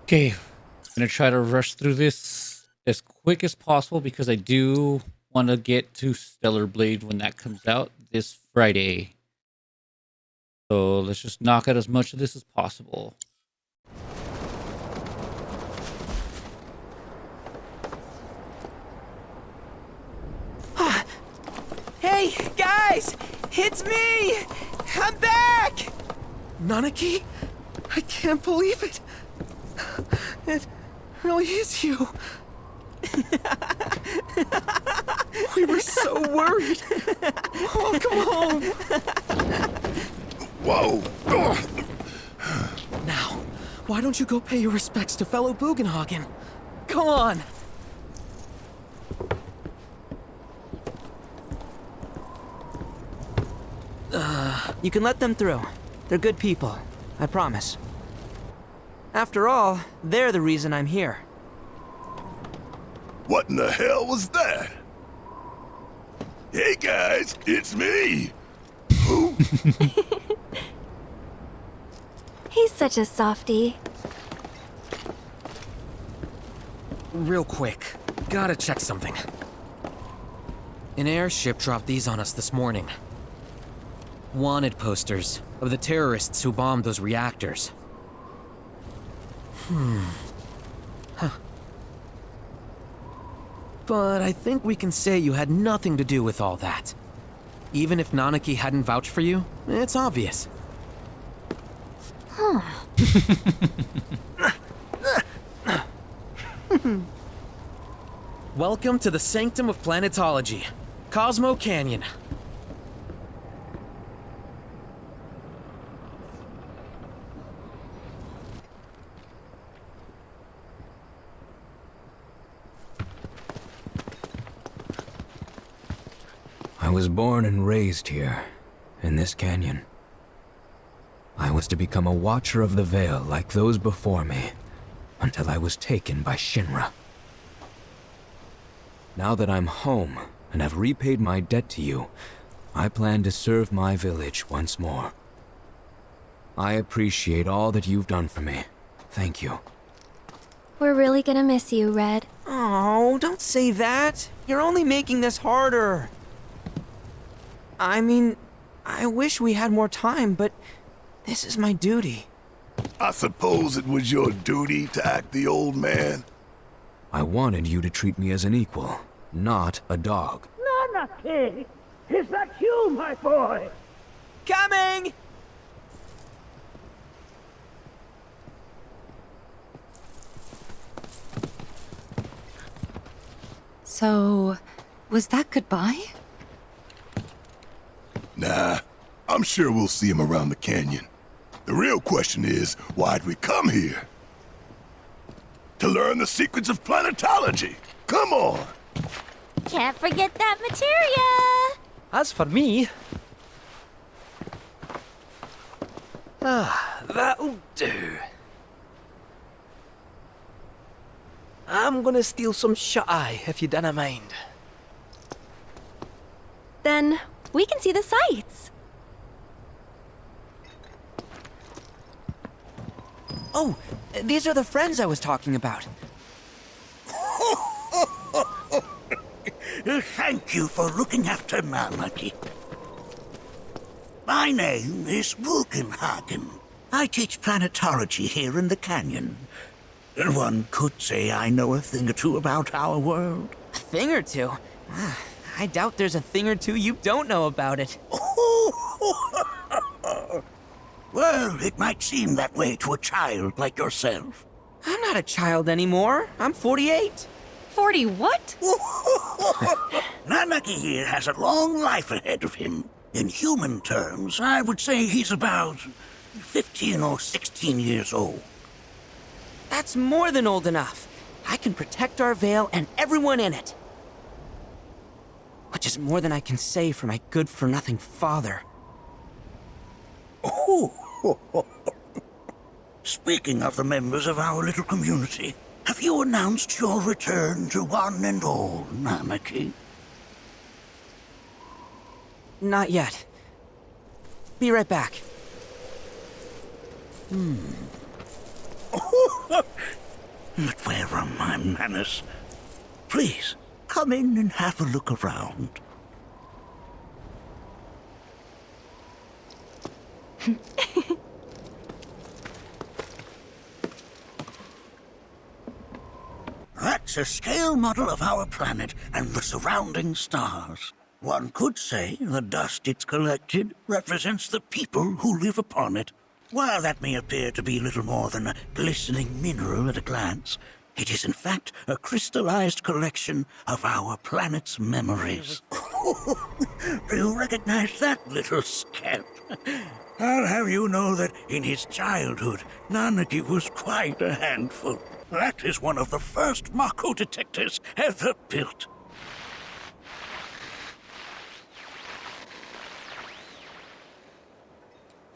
Okay, I'm gonna try to rush through this as quick as possible because I do want to get to Stellar Blade when that comes out this Friday. So let's just knock out as much of this as possible. Hey, guys! It's me! I'm back! Nanaki? I can't believe it. It really is you. We were so worried. Welcome home. Whoa! Now, why don't you go pay your respects to fellow Bugenhagen? Go on. You can let them through. They're good people. I promise. After all, they're the reason I'm here. What in the hell was that? Hey guys, it's me! Who? He's such a softie. Real quick, gotta check something. An airship dropped these on us this morning. Wanted posters of the terrorists who bombed those reactors. Huh. But I think we can say you had nothing to do with all that. Even if Nanaki hadn't vouched for you, it's obvious. Huh. Welcome to the Sanctum of Planetology, Cosmo Canyon. I was born and raised here, in this canyon. I was to become a watcher of the Veil like those before me, until I was taken by Shinra. Now that I'm home and have repaid my debt to you, I plan to serve my village once more. I appreciate all that you've done for me. Thank you. We're really gonna miss you, Red. Oh, don't say that. You're only making this harder. I mean, I wish we had more time, but this is my duty. I suppose it was your duty to act the old man? I wanted you to treat me as an equal, not a dog. Nanaki! Is that you, my boy? Coming! So, was that goodbye? Nah, I'm sure we'll see him around the canyon. The real question is, why'd we come here? To learn the secrets of planetology. Come on! Can't forget that materia! As for me... that'll do. I'm gonna steal some shut-eye, if you don't mind. Then we can see the sights. Oh, these are the friends I was talking about. Thank you for looking after Nanaki. My name is Bugenhagen. I teach planetology here in the canyon. One could say I know a thing or two about our world. A thing or two? I doubt there's a thing or two you don't know about it. Well, it might seem that way to a child like yourself. I'm not a child anymore. I'm 48. 40 what? Nanaki here has a long life ahead of him. In human terms, I would say he's about 15 or 16 years old. That's more than old enough. I can protect our veil and everyone in it. Which is more than I can say for my good-for-nothing father. Speaking of the members of our little community, have you announced your return to one and all, Nanaki? Not yet. Be right back. But where are my manners? Please, come in and have a look around. That's a scale model of our planet and the surrounding stars. One could say the dust it's collected represents the people who live upon it. While that may appear to be little more than a glistening mineral at a glance, it is in fact a crystallized collection of our planet's memories. Do you recognize that little scamp? I'll have you know that in his childhood, Nanaki was quite a handful. That is one of the first Mako detectors ever built.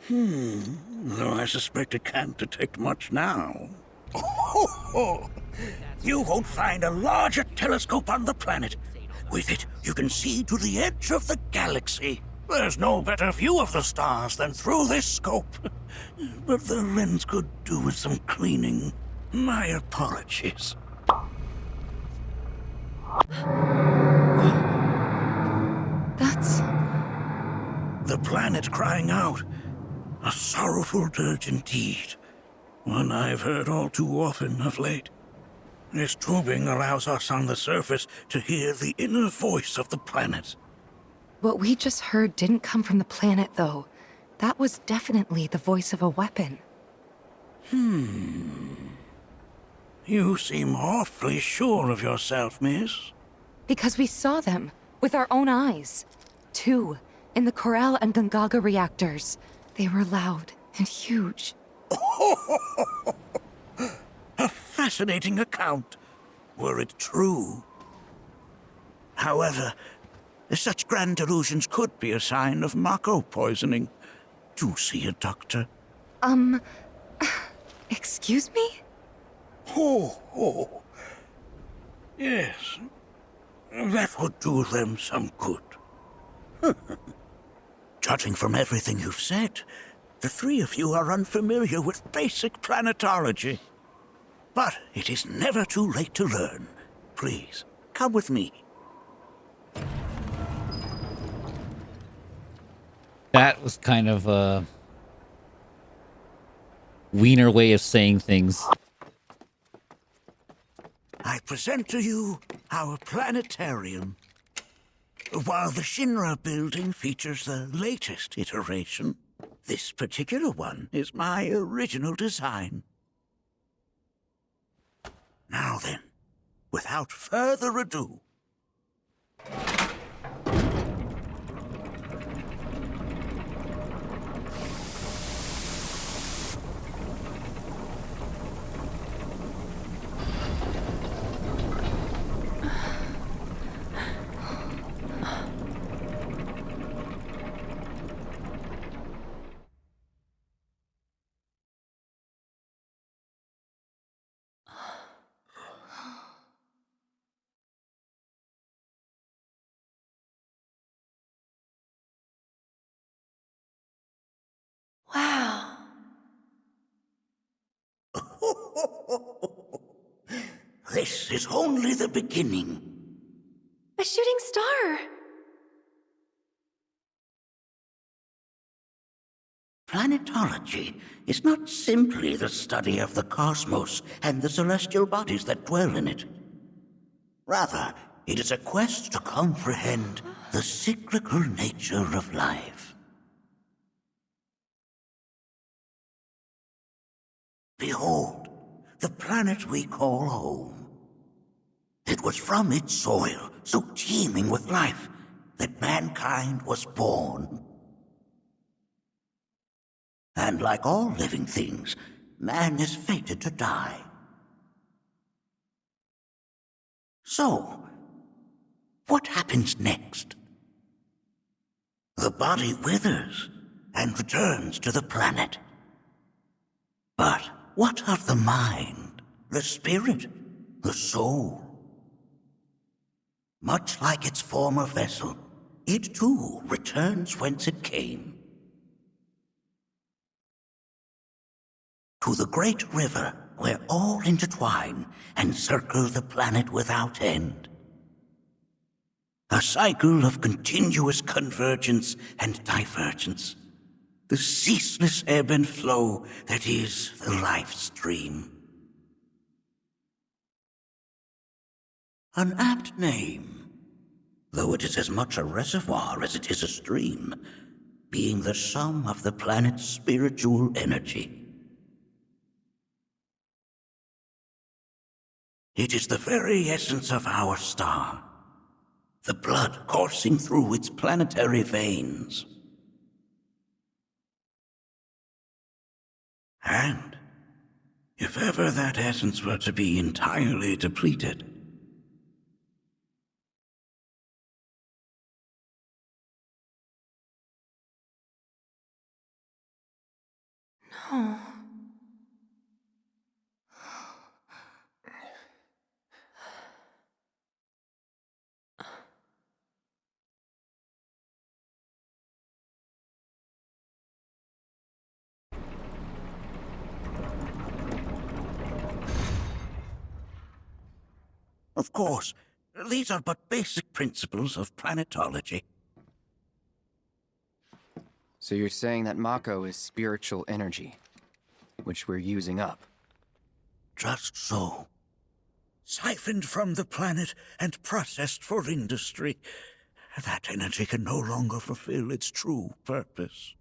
Though I suspect it can't detect much now. You won't find a larger telescope on the planet. With it, you can see to the edge of the galaxy. There's no better view of the stars than through this scope. But the lens could do with some cleaning. My apologies. That's... The planet crying out. A sorrowful dirge indeed. One I've heard all too often of late. This tubing allows us on the surface to hear the inner voice of the planet. What we just heard didn't come from the planet, though. That was definitely the voice of a weapon. You seem awfully sure of yourself, miss. Because we saw them, with our own eyes. 2, in the Corel and Gungaga reactors. They were loud and huge. A fascinating account, were it true. However, such grand delusions could be a sign of Mako poisoning. Do see a doctor. Excuse me? Yes. That would do them some good. Judging from everything you've said, the three of you are unfamiliar with basic planetology. But it is never too late to learn. Please, come with me. That was kind of a wiener way of saying things. I present to you our planetarium. While the Shinra building features the latest iteration, this particular one is my original design. Now then, without further ado, Wow. this is only the beginning. A shooting star. Planetology is not simply the study of the cosmos and the celestial bodies that dwell in it. Rather, it is a quest to comprehend the cyclical nature of life. Behold, the planet we call home. It was from its soil, so teeming with life, that mankind was born. And like all living things, man is fated to die. So, what happens next? The body withers and returns to the planet. But what of the mind, the spirit, the soul? Much like its former vessel, it too returns whence it came. To the great river where all intertwine and circle the planet without end. A cycle of continuous convergence and divergence. The ceaseless ebb and flow that is the life stream. An apt name, though it is as much a reservoir as it is a stream, being the sum of the planet's spiritual energy. It is the very essence of our star, the blood coursing through its planetary veins. And if ever that essence were to be entirely depleted, No. of course, these are but basic principles of planetology. So you're saying that Mako is spiritual energy, which we're using up? Just so. Siphoned from the planet and processed for industry, that energy can no longer fulfill its true purpose.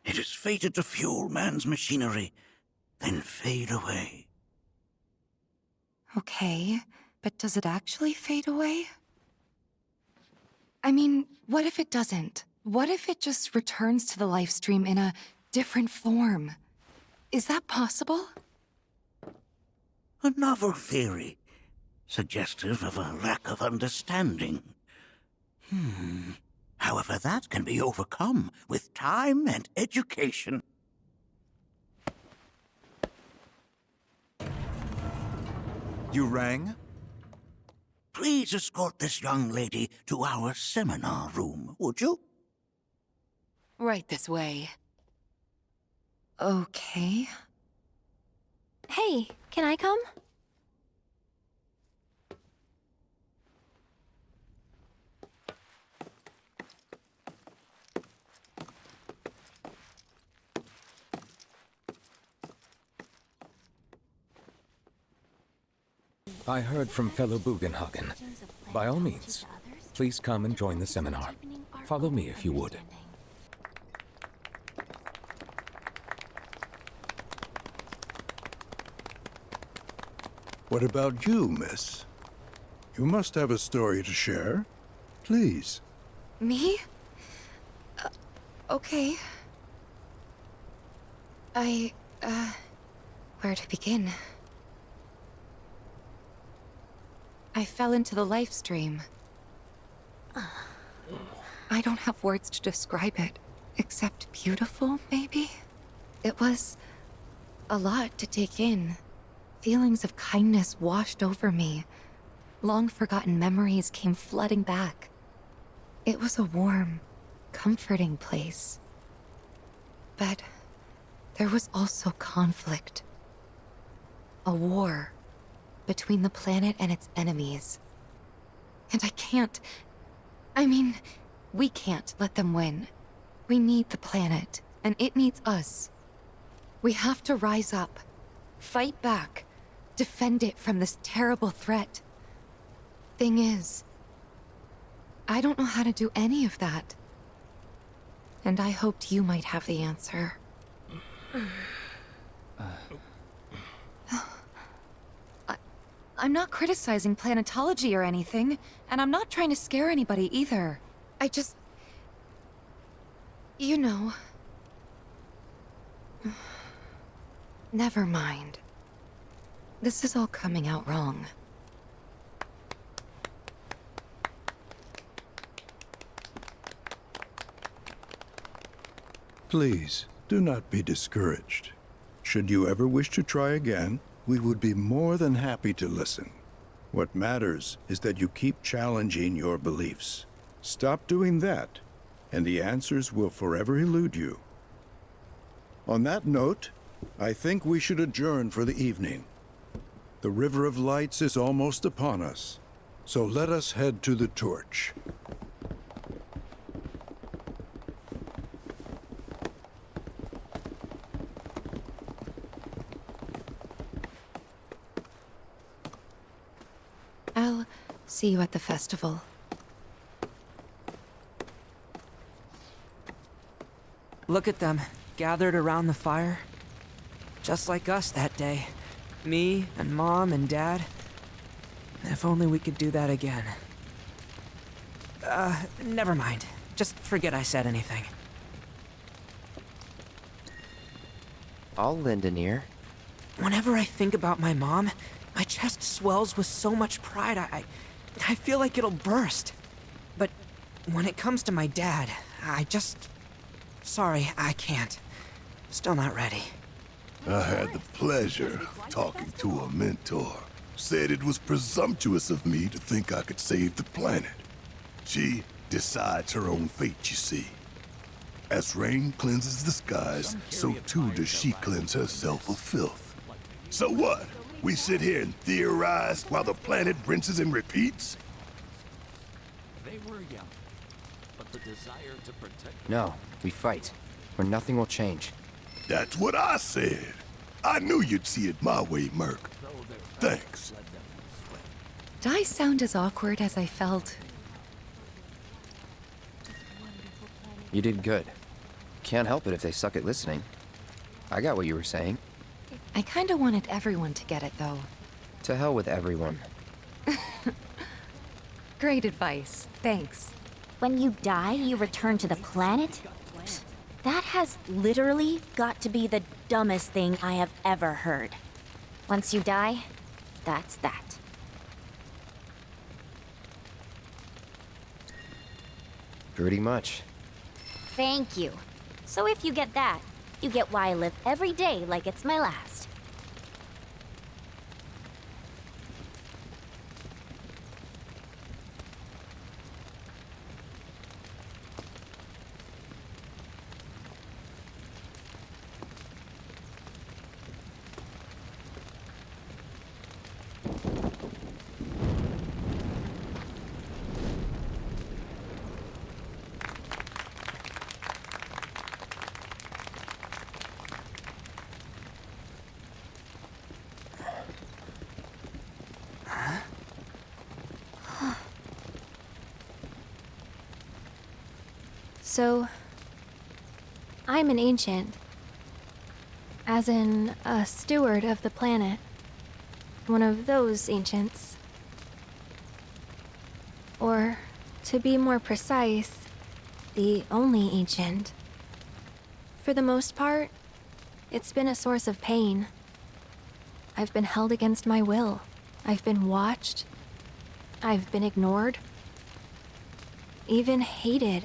It is fated to fuel man's machinery, then fade away. Okay, but does it actually fade away? I mean, what if it doesn't? What if it just returns to the life stream in a different form? Is that possible? A novel theory, suggestive of a lack of understanding. However, that can be overcome with time and education. You rang? Please escort this young lady to our seminar room, would you? Right this way. Okay. Hey, can I come? I heard from fellow Bugenhagen. By all means, please come and join the seminar. Follow me if you would. What about you, miss? You must have a story to share. Please. Me? Okay. Where to begin? I fell into the life stream. I don't have words to describe it, except beautiful, maybe? It was a lot to take in. Feelings of kindness washed over me. Long-forgotten memories came flooding back. It was a warm, comforting place. But there was also conflict. A war between the planet and its enemies. And we can't let them win. We need the planet, and it needs us. We have to rise up, fight back, defend it from this terrible threat. Thing is, I don't know how to do any of that. And I hoped you might have the answer. I'm not criticizing planetology or anything, and I'm not trying to scare anybody either. I just... You know... Never mind. This is all coming out wrong. Please, do not be discouraged. Should you ever wish to try again, we would be more than happy to listen. What matters is that you keep challenging your beliefs. Stop doing that, and the answers will forever elude you. On that note, I think we should adjourn for the evening. The River of Lights is almost upon us, so let us head to the torch. I'll see you at the festival. Look at them, gathered around the fire. Just like us that day. Me and Mom and Dad. If only we could do that again. Never mind. Just forget I said anything. I'll lend an ear. Whenever I think about my mom, my chest swells with so much pride, I feel like it'll burst. But when it comes to my dad, Sorry, I can't. Still not ready. I had the pleasure of talking to a mentor. Said it was presumptuous of me to think I could save the planet. She decides her own fate, you see. As rain cleanses the skies, so too does she cleanse herself of filth. So what? We sit here and theorize while the planet rinses and repeats? They were young, but the desire to protect... No, we fight, or nothing will change. That's what I said. I knew you'd see it my way, Merc. Thanks. Did I sound as awkward as I felt? You did good. Can't help it if they suck at listening. I got what you were saying. I kinda wanted everyone to get it, though. To hell with everyone. Great advice. Thanks. When you die, you return to the planet? That has literally got to be the dumbest thing I have ever heard. Once you die, that's that. Pretty much. Thank you. So if you get that, you get why I live every day like it's my last. So, I'm an ancient. As in, a steward of the planet. One of those ancients. Or, to be more precise, the only ancient. For the most part, it's been a source of pain. I've been held against my will. I've been watched. I've been ignored. Even hated.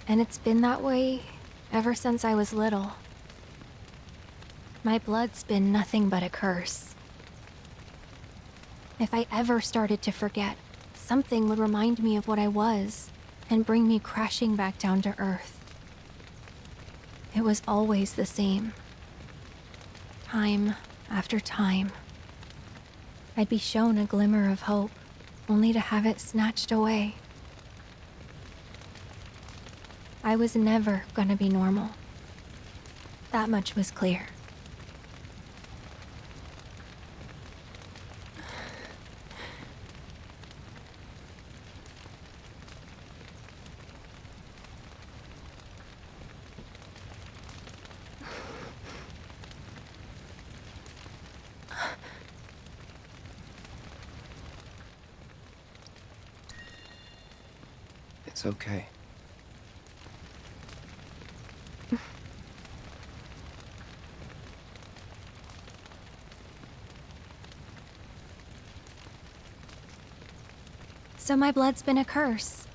And it's been that way ever since I was little. My blood's been nothing but a curse. If I ever started to forget, something would remind me of what I was and bring me crashing back down to Earth. It was always the same. Time after time. I'd be shown a glimmer of hope, only to have it snatched away. I was never gonna be normal. That much was clear. It's okay. So my blood's been a curse.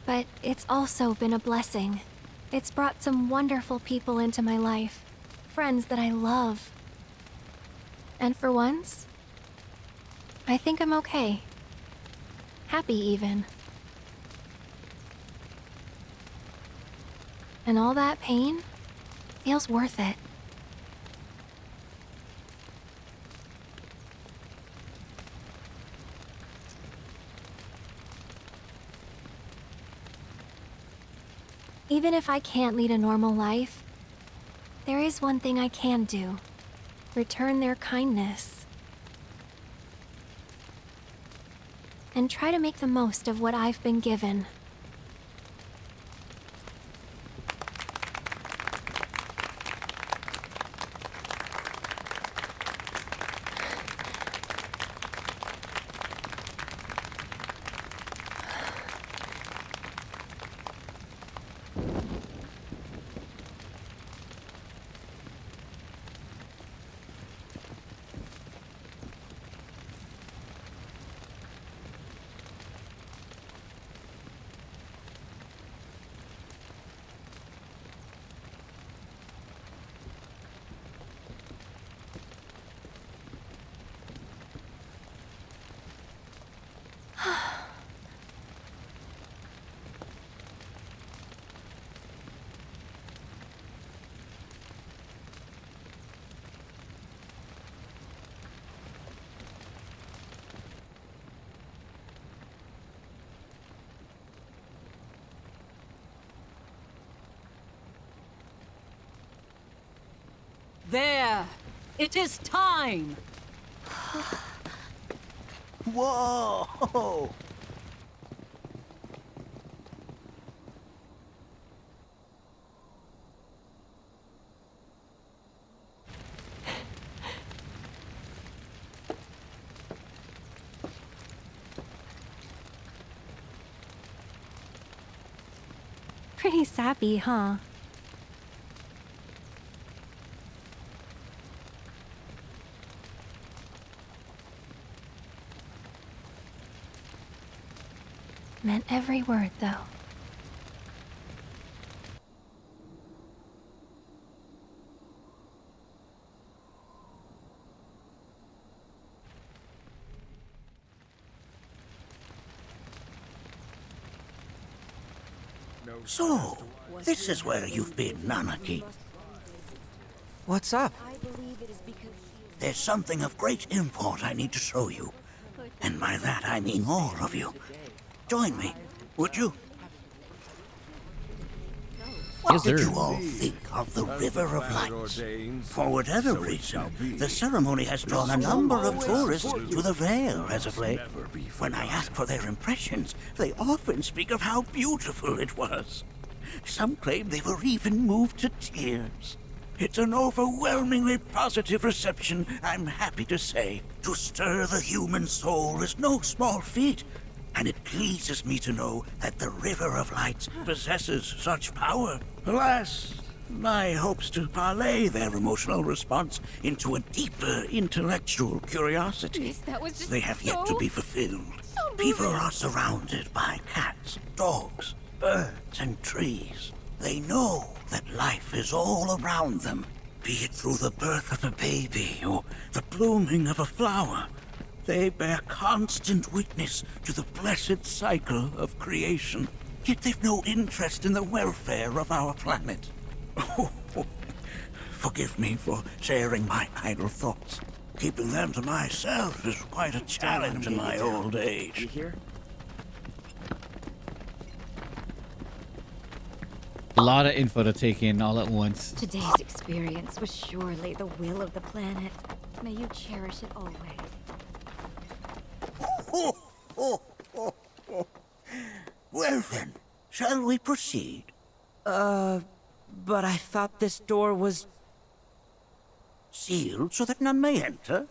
But it's also been a blessing. It's brought some wonderful people into my life. Friends that I love. And for once, I think I'm okay. Happy even. And all that pain feels worth it. Even if I can't lead a normal life, there is one thing I can do. Return their kindness. And try to make the most of what I've been given. There! It is time! Whoa! Pretty sappy, huh? Meant every word, though. So, this is where you've been, Nanaki. What's up? There's something of great import I need to show you. And by that I mean all of you. Join me, would you? What did you all think of the River of Lights? For whatever reason, the ceremony has drawn a number of tourists to the Vale as of late. When I ask for their impressions, they often speak of how beautiful it was. Some claim they were even moved to tears. It's an overwhelmingly positive reception, I'm happy to say. To stir the human soul is no small feat, and it pleases me to know that the River of Lights possesses such power. Alas, my hopes to parlay their emotional response into a deeper intellectual curiosity. They have yet to be fulfilled. People are surrounded by cats, dogs, birds, and trees. They know that life is all around them, be it through the birth of a baby or the blooming of a flower. They bear constant witness to the blessed cycle of creation, yet they've no interest in the welfare of our planet. Forgive me for sharing my idle thoughts. Keeping them to myself is quite a challenge in my old age. You hear? A lot of info to take in all at once. Today's experience was surely the will of the planet. May you cherish it always. Well then, shall we proceed? But I thought this door was... Sealed so that none may enter?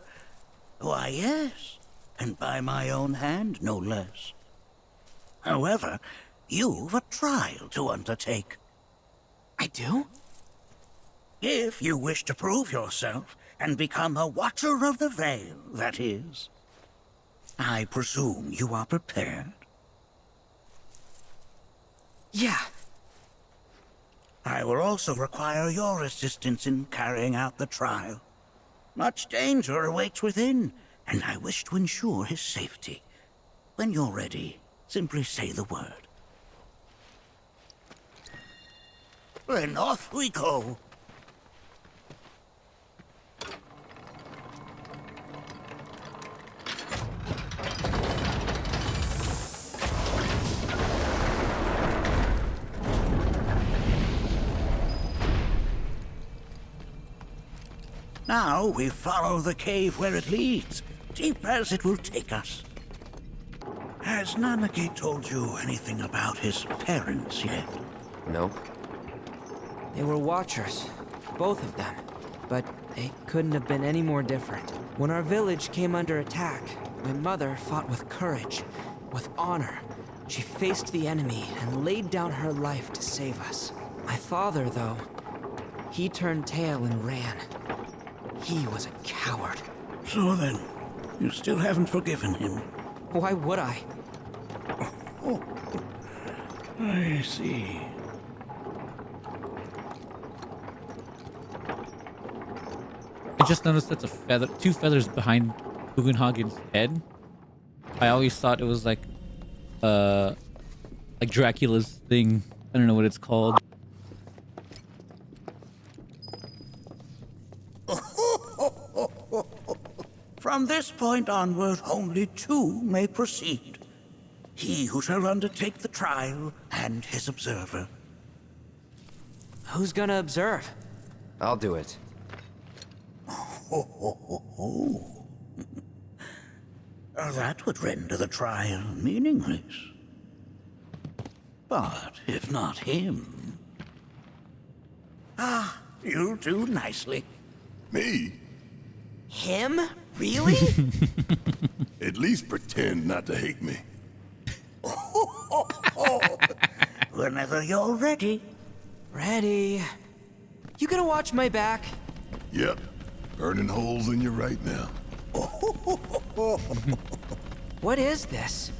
Why, yes, and by my own hand, no less. However, you've a trial to undertake. I do? If you wish to prove yourself and become a Watcher of the Veil, that is. I presume you are prepared? Yeah. I will also require your assistance in carrying out the trial. Much danger awaits within, and I wish to ensure his safety. When you're ready, simply say the word. Then off we go. Now we follow the cave where it leads, deep as it will take us. Has Nanaki told you anything about his parents yet? No. They were watchers, both of them. But they couldn't have been any more different. When our village came under attack, my mother fought with courage, with honor. She faced the enemy and laid down her life to save us. My father, though, he turned tail and ran. He was a coward. So then, you still haven't forgiven him? Why would I? Oh, I see. I just noticed that's a feather, 2 feathers behind Bugenhagen's head. I always thought it was like Dracula's thing. I don't know what it's called. From this point onward, only 2 may proceed. He who shall undertake the trial, and his observer. Who's gonna observe? I'll do it. That would render the trial meaningless. But if not him... you'll do nicely. Me? Him? Really? At least pretend not to hate me. Whenever you're ready. Ready. You gonna watch my back? Yep. Burning holes in you right now. What is this?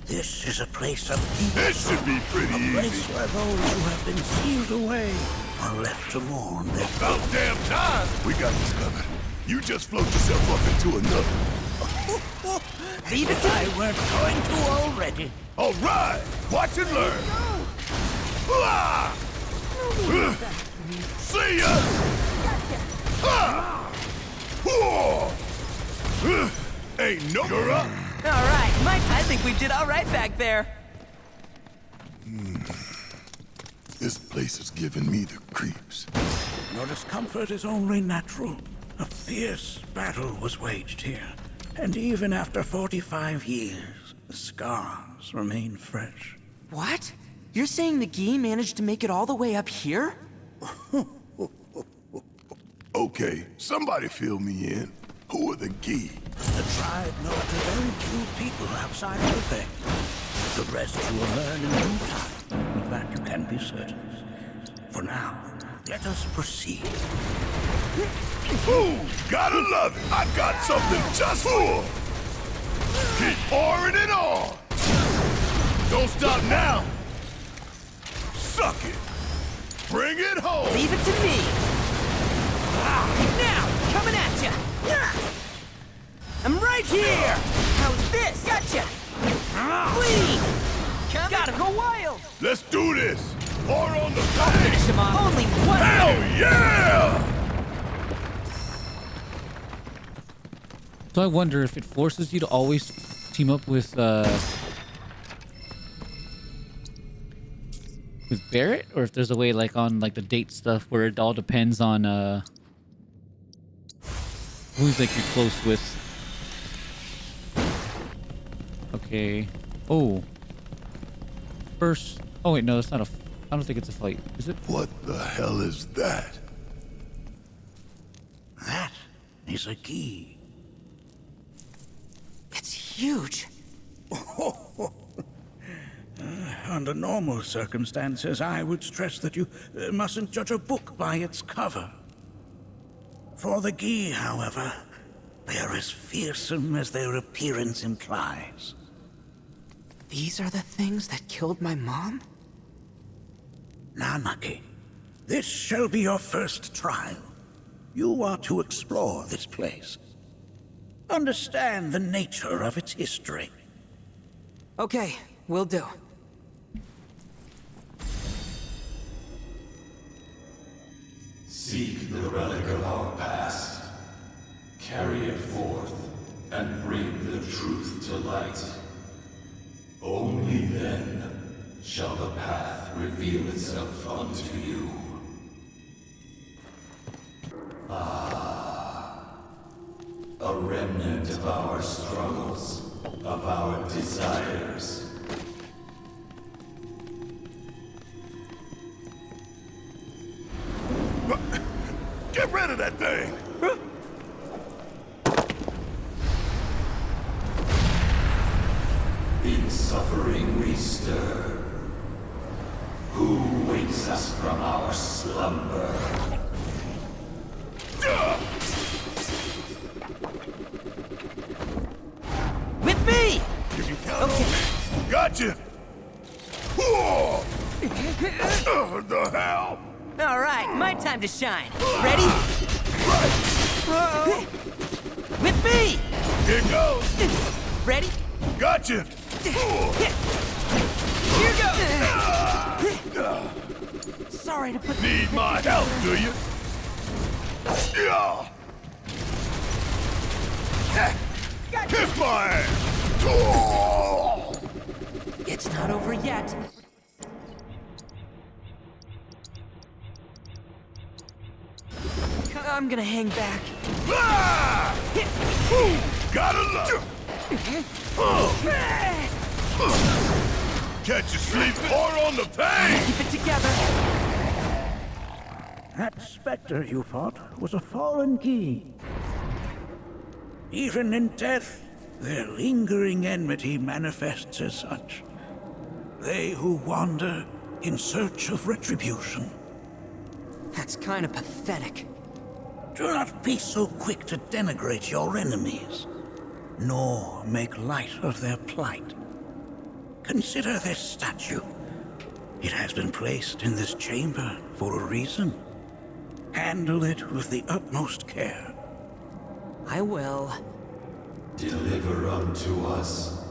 This is a place of peace. This should be pretty A place easy. where those who have been sealed away are left to mourn their About damn time! We got this covered. You just float yourself up into another. Leave it, I weren't going to already. All right! Watch and learn! See ya! Ain't no... You're up! All right, Mike, I think we did all right back there. This place is giving me the creeps. Your discomfort is only natural. A fierce battle was waged here. And even after 45 years, the scars remain fresh. What? You're saying the Gi managed to make it all the way up here? Okay, somebody fill me in. Who are the Gi? The tribe knows a very few people outside of the thing. The rest you will learn in due time. Of that you can be certain. For now, let us proceed. Ooh, gotta love it! I got something just for you. Keep pouring it on! Don't stop now! Suck it! Bring it home! Leave it to me! Now, coming at ya! I'm right here! How's this? Gotcha! Flee! Gotta go wild! Let's do this! Pour on the bag! Finish him off! Only one! Hell yeah! So I wonder if it forces you to always team up with Barrett, or if there's a way like on like the date stuff where it all depends on who's like you're close with. Okay. Oh. First. Oh wait, no, it's not a. I don't think it's a fight. Is it? What the hell is that? That is a key. It's huge. Under normal circumstances, I would stress that you mustn't judge a book by its cover. For the Gi, however, they are as fearsome as their appearance implies. These are the things that killed my mom? Nanaki, this shall be your first trial. You are to explore this place. Understand the nature of its history. Okay, will do. Seek the relic of our past. Carry it forth and bring the truth to light. Only then shall the path reveal itself unto you. Ah. A remnant of our struggles, of our desires. Get rid of that thing! In suffering we stir. Who wakes us from our slumber? With me! Okay. Gotcha! The hell? All right, my time to shine. Ready? Right. With me! Here goes! Ready? Gotcha! Here goes! Sorry to put... Need my help, do you? Yeah! Kiss my ass! It's not over yet. I'm gonna hang back. Ah! Gotta love! Catch you sleep or on the pain! Keep it together. That specter you fought was a fallen key. Even in death, their lingering enmity manifests as such. They who wander in search of retribution. That's kind of pathetic. Do not be so quick to denigrate your enemies, nor make light of their plight. Consider this statue. It has been placed in this chamber for a reason. Handle it with the utmost care. I will. Deliver unto us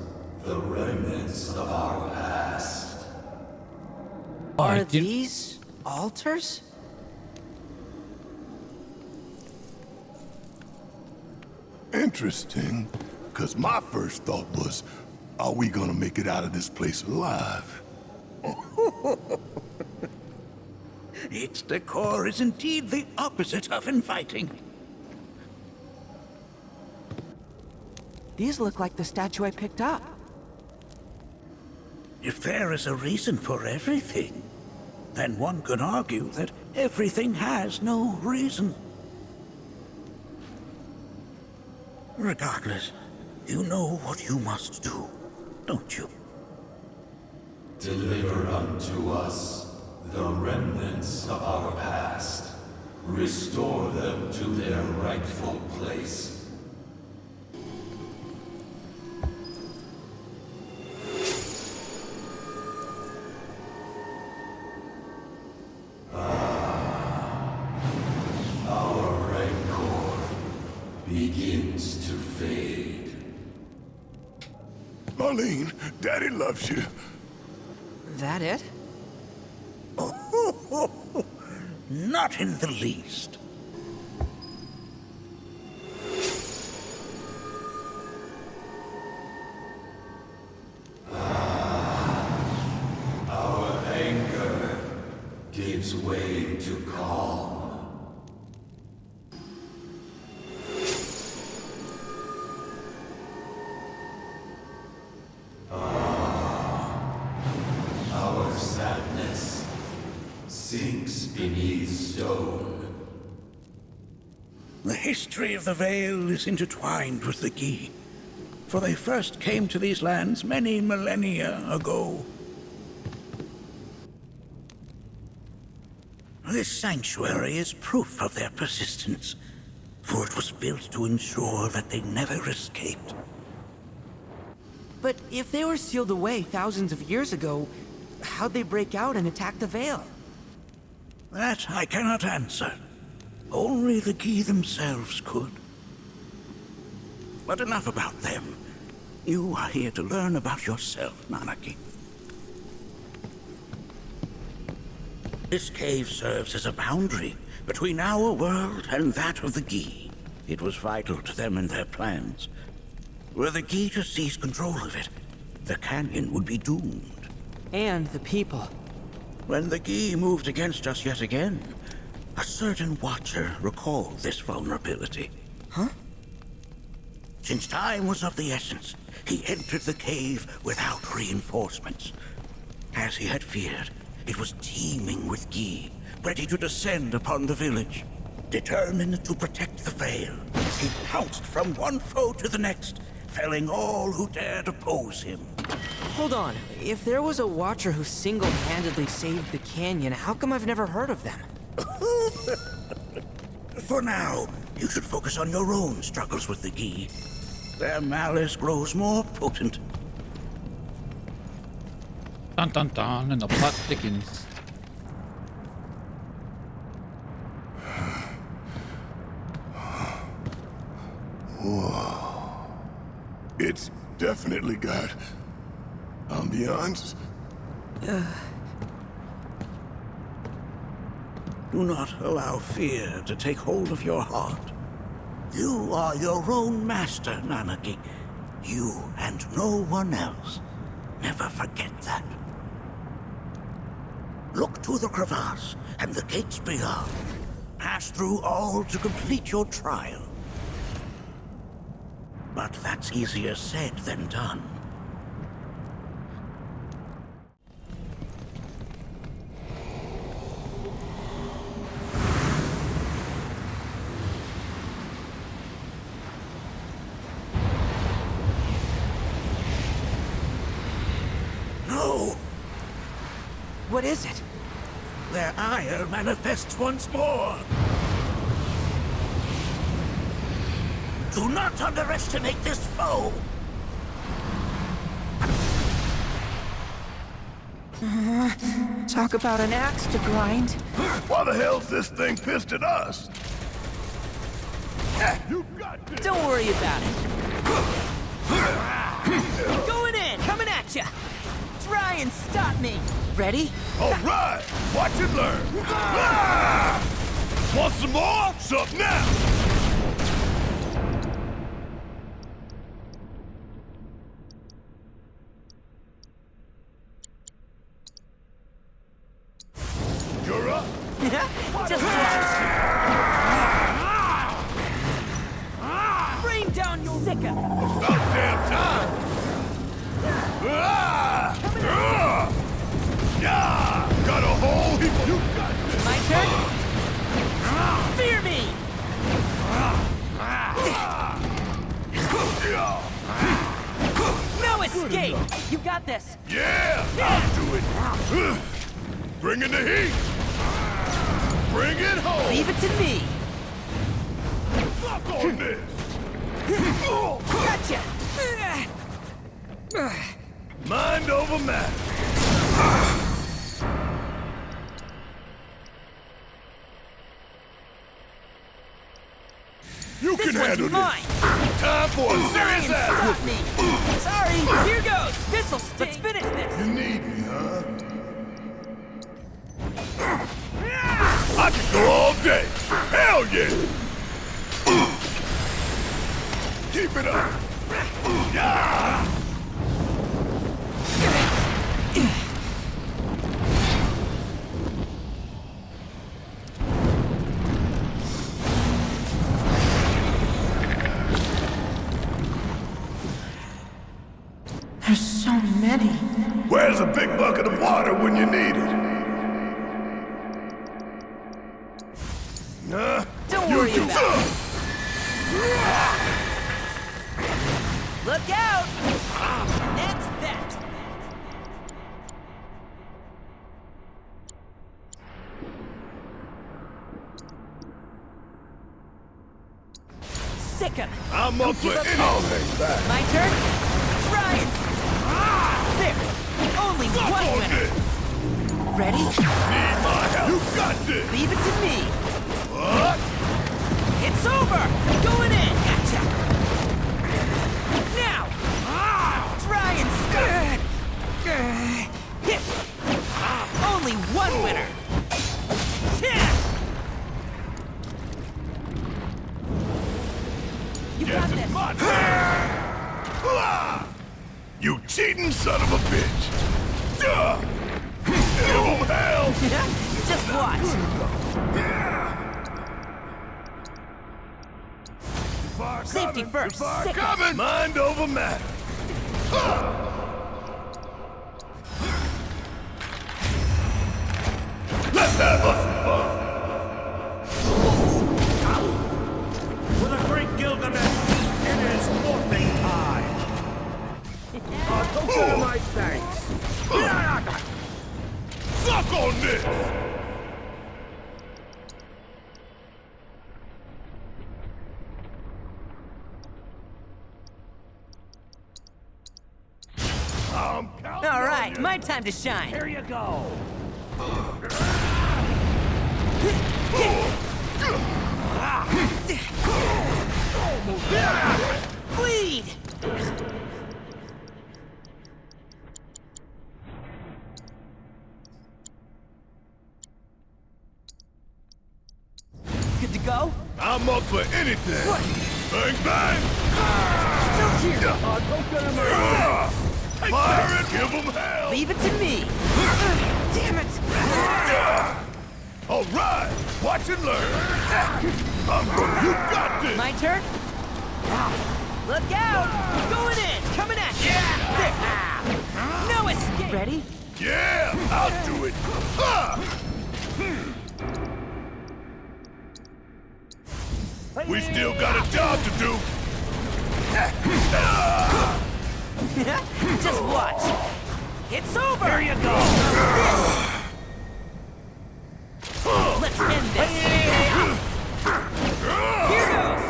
the remnants of our past. Are these altars? Interesting, because my first thought was, are we gonna make it out of this place alive? Its decor is indeed the opposite of inviting. These look like the statue I picked up. If there is a reason for everything, then one could argue that everything has no reason. Regardless, you know what you must do, don't you? Deliver unto us the remnants of our past. Restore them to their rightful place. Our rancor begins to fade. Marlene, Daddy loves you. That it? Not in the least. Our anger gives way to calm. Our sadness sinks beneath stone. The history of the Vale is intertwined with the Gi, for they first came to these lands many millennia ago. This sanctuary is proof of their persistence, for it was built to ensure that they never escaped. But if they were sealed away thousands of years ago, how'd they break out and attack the Vale? That I cannot answer. Only the Gi themselves could. But enough about them. You are here to learn about yourself, Nanaki. This cave serves as a boundary between our world and that of the Gi. It was vital to them and their plans. Were the Gi to seize control of it, the canyon would be doomed. And the people. When the Gi moved against us yet again, a certain watcher recalled this vulnerability. Huh? Since time was of the essence, he entered the cave without reinforcements. As he had feared, it was teeming with Gi, ready to descend upon the village. Determined to protect the Vale, he pounced from one foe to the next, felling all who dared oppose him. Hold on. If there was a Watcher who single-handedly saved the canyon, how come I've never heard of them? For now, you should focus on your own struggles with the Gi. Their malice grows more potent. Dun dun dun, and the plot thickens. Whoa. It's definitely got ambiance. Do not allow fear to take hold of your heart. You are your own master, Nanaki. You and no one else. Never forget that. Look to the crevasse and the gates beyond. Pass through all to complete your trial. But that's easier said than done. No! What is it? Their ire manifests once more. Do not underestimate this foe! Talk about an axe to grind. Why the hell's this thing pissed at us? You got this! Don't worry about it. Going in! Coming at ya! Try and stop me! Ready? All right! Watch and learn! Want some more? Something now! You're up! Just bring down your sicker! About damn time! Got a whole heap of... You got this! My turn? Fear me! No escape! You got this! Yeah! I'll do it! Bring in the heat! Bring it home! Leave it to me! Fuck on this! Gotcha! Mind over matter! You This can one's handle mine. this! Time for a serious Stop ass! me! Sorry, here goes! This'll sting! Let's finish this! You need me, huh? I could go all day! Hell yeah! Keep it up! Yeah! There's so many. Where's a big bucket of water when you need it? Don't worry about it. Look out! That's that! Sick 'em! I'm up for anything! My turn? Try it! There! Only one winner! Ready? Need my help! You got this! Leave it to me! What? It's over! Going in! Gotcha! Now! Try and hit! Only one winner! You got this! My turn! You cheating son of a bitch! Give him hell! Just watch! Safety first. Sick. Coming! Mind over matter. Let's have us some fun. For the great Gilgamesh, it is morphing time. Consider my thanks. Suck on this! All right, my time to shine. Here you go. Bleed! Good to go? I'm up for anything. Bang, bang! Still here. Don't get him Fire and give him hell! Leave it to me. Damn it! All right, watch and learn. You got this. My turn? Look out! Going in! Coming at you! There. No escape! Ready? Yeah, I'll do it. We still got a job to do. Just watch. It's over! Here you go! Let's end this! Here goes!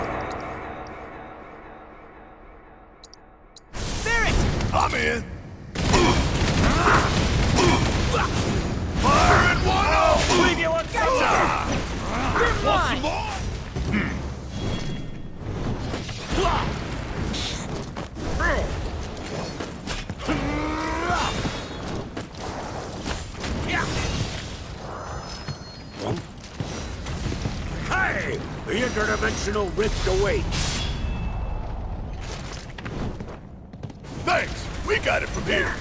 Barrett! I'm in. Fire and 1-0! Leave you on Gotcha! You're Want some mine! more? Hey! The interdimensional rift awaits. Thanks, we got it from here.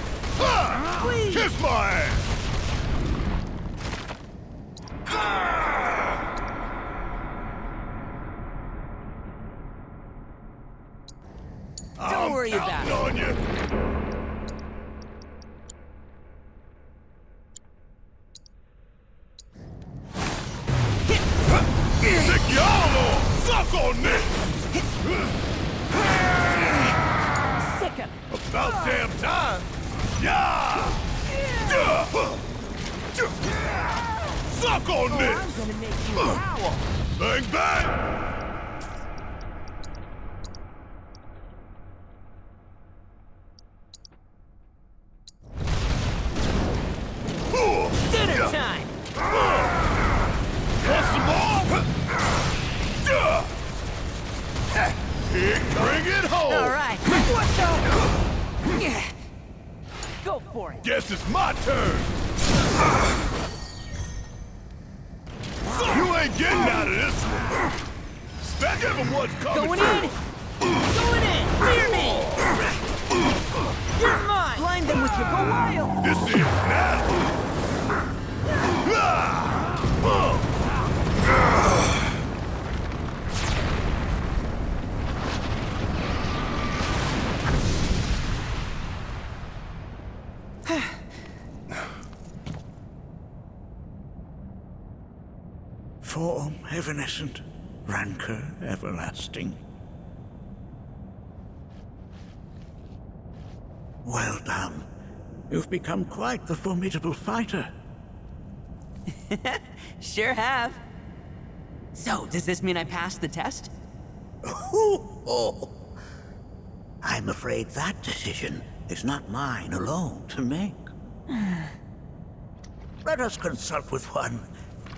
Kiss my ass. Don't worry about it. On you. Stick your arm on! Suck on this! Sick of it. About damn time! Yeah! Suck on this! I'm gonna make you howl. Bang bang! Dinner time! Want some more? Bring it home! All right. What the? Go for it. Guess it's my turn! You ain't getting out of this one! Give him what's coming Going through. in! Going in! Fear me! You're mine! Blind them with your go wild! This is now! Form evanescent, rancor everlasting. Well done. You've become quite the formidable fighter. Sure have. So, does this mean I passed the test? I'm afraid that decision is not mine alone to make. Let us consult with one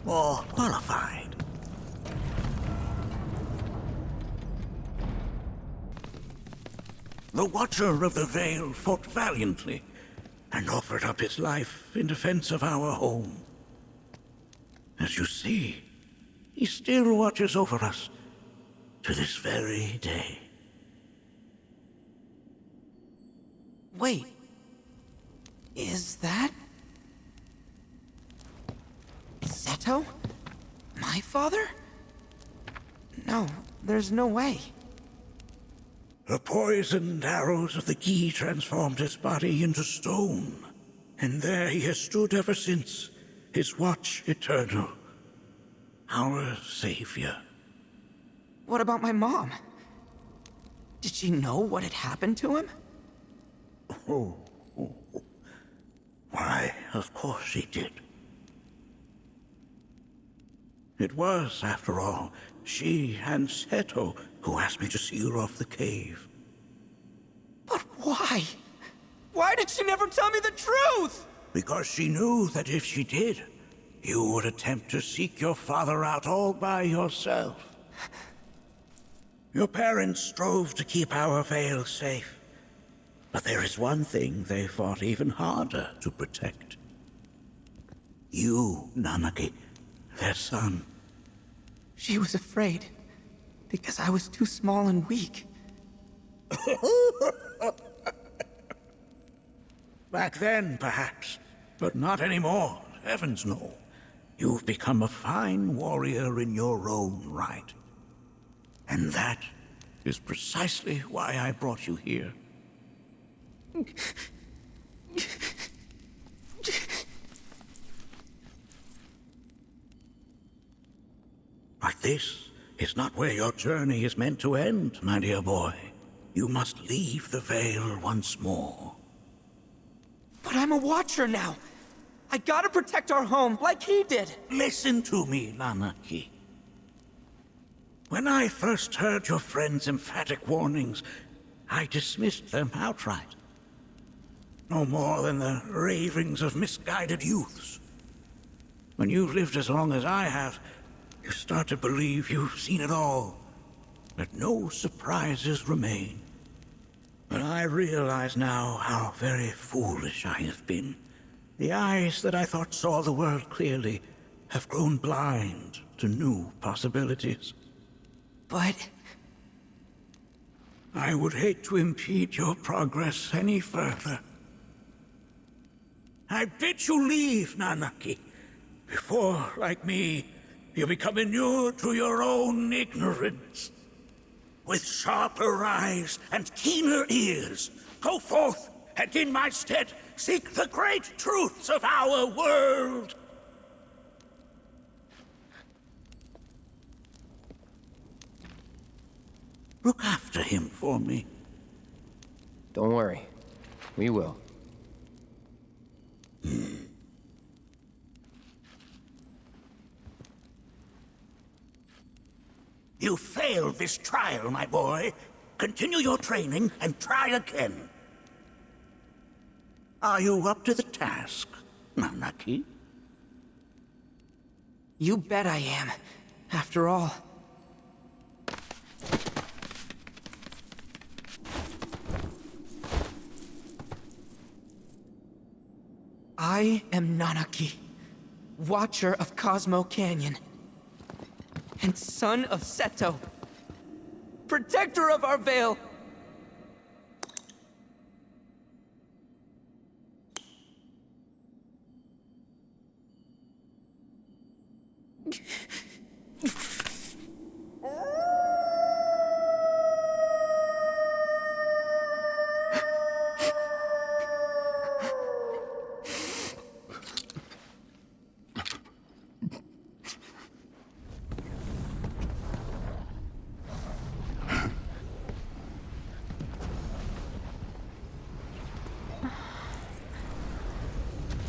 more qualified. The Watcher of the Veil fought valiantly and offered up his life in defense of our home. As you see, he still watches over us to this very day. Wait. Is that... Seto? My father? No, there's no way. The poisoned arrows of the Gi transformed his body into stone, and there he has stood ever since, his watch eternal. Our savior. What about my mom? Did she know what had happened to him? Oh. Why, of course she did. It was, after all, she and Seto who asked me to seal off the cave. But why? Why did she never tell me the truth? Because she knew that if she did, you would attempt to seek your father out all by yourself. Your parents strove to keep our Vale safe. But there is one thing they fought even harder to protect. You, Nanaki, their son. She was afraid, because I was too small and weak. Back then, perhaps, but not anymore. Heavens no. You've become a fine warrior in your own right. And that is precisely why I brought you here. But this is not where your journey is meant to end, my dear boy. You must leave the Vale once more. But I'm a watcher now. I gotta protect our home, like he did. Listen to me, Nanaki. When I first heard your friend's emphatic warnings, I dismissed them outright. No more than the ravings of misguided youths. When you've lived as long as I have, you start to believe you've seen it all, that no surprises remain. But I realize now how very foolish I have been. The eyes that I thought saw the world clearly have grown blind to new possibilities. But I would hate to impede your progress any further. I bid you leave, Nanaki, before, like me, you become inured to your own ignorance. With sharper eyes and keener ears, go forth and in my stead seek the great truths of our world. Look after him for me. Don't worry. We will. You failed this trial, my boy. Continue your training and try again. Are you up to the task, Nanaki? you bet I am. After all. I am Nanaki, Watcher of Cosmo Canyon, and son of Seto, protector of our Vale.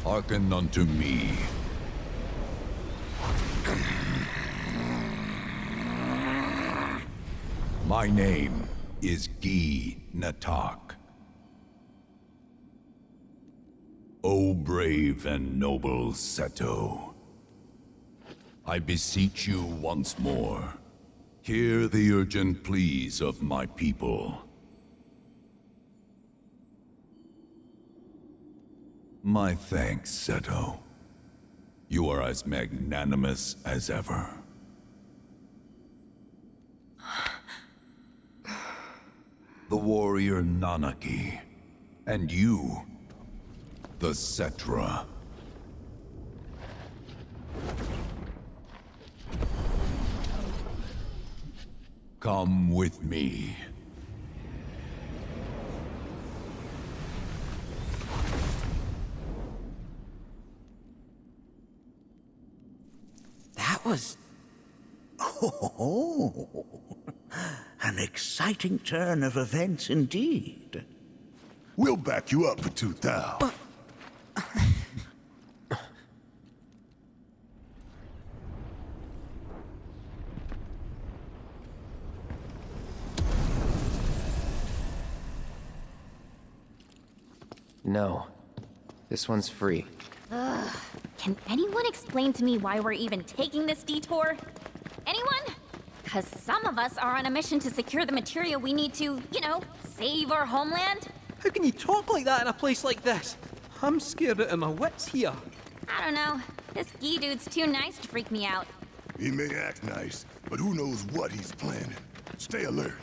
Hearken unto me. My name is Gi Natak. O brave and noble Seto, I beseech you once more, hear the urgent pleas of my people. My thanks, Seto. You are as magnanimous as ever. The warrior Nanaki, and you, the Cetra. Come with me. was... Oh, an exciting turn of events indeed. We'll back you up for 2,000. No. This one's free. Ugh. Can anyone explain to me why we're even taking this detour? Anyone? Because some of us are on a mission to secure the material we need to, save our homeland. How can you talk like that in a place like this? I'm scared out of my wits here. I don't know. This Gee dude's too nice to freak me out. He may act nice, but who knows what he's planning. Stay alert.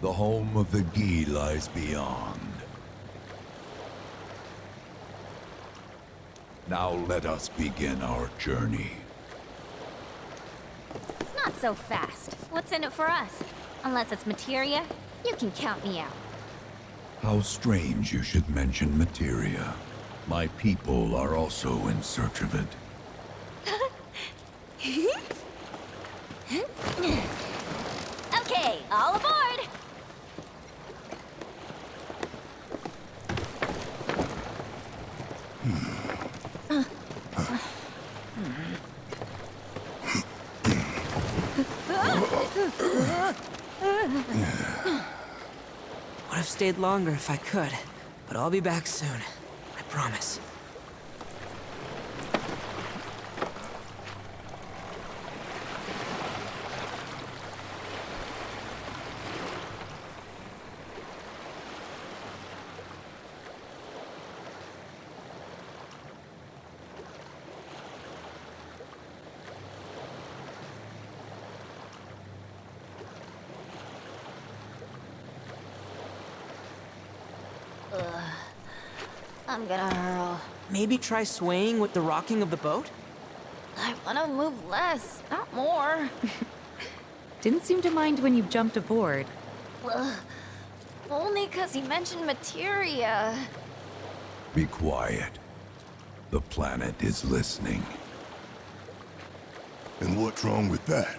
The home of the Gee lies beyond. Now let us begin our journey. Not so fast. What's in it for us? Unless it's materia, you can count me out. How strange you should mention materia. My people are also in search of it. Okay, all aboard! Would have stayed longer if I could, but I'll be back soon. I promise. I'm gonna hurl. Maybe try swaying with the rocking of the boat? I wanna move less, not more. Didn't seem to mind when you jumped aboard. Ugh. Only 'cause he mentioned materia. Be quiet. The planet is listening. And what's wrong with that?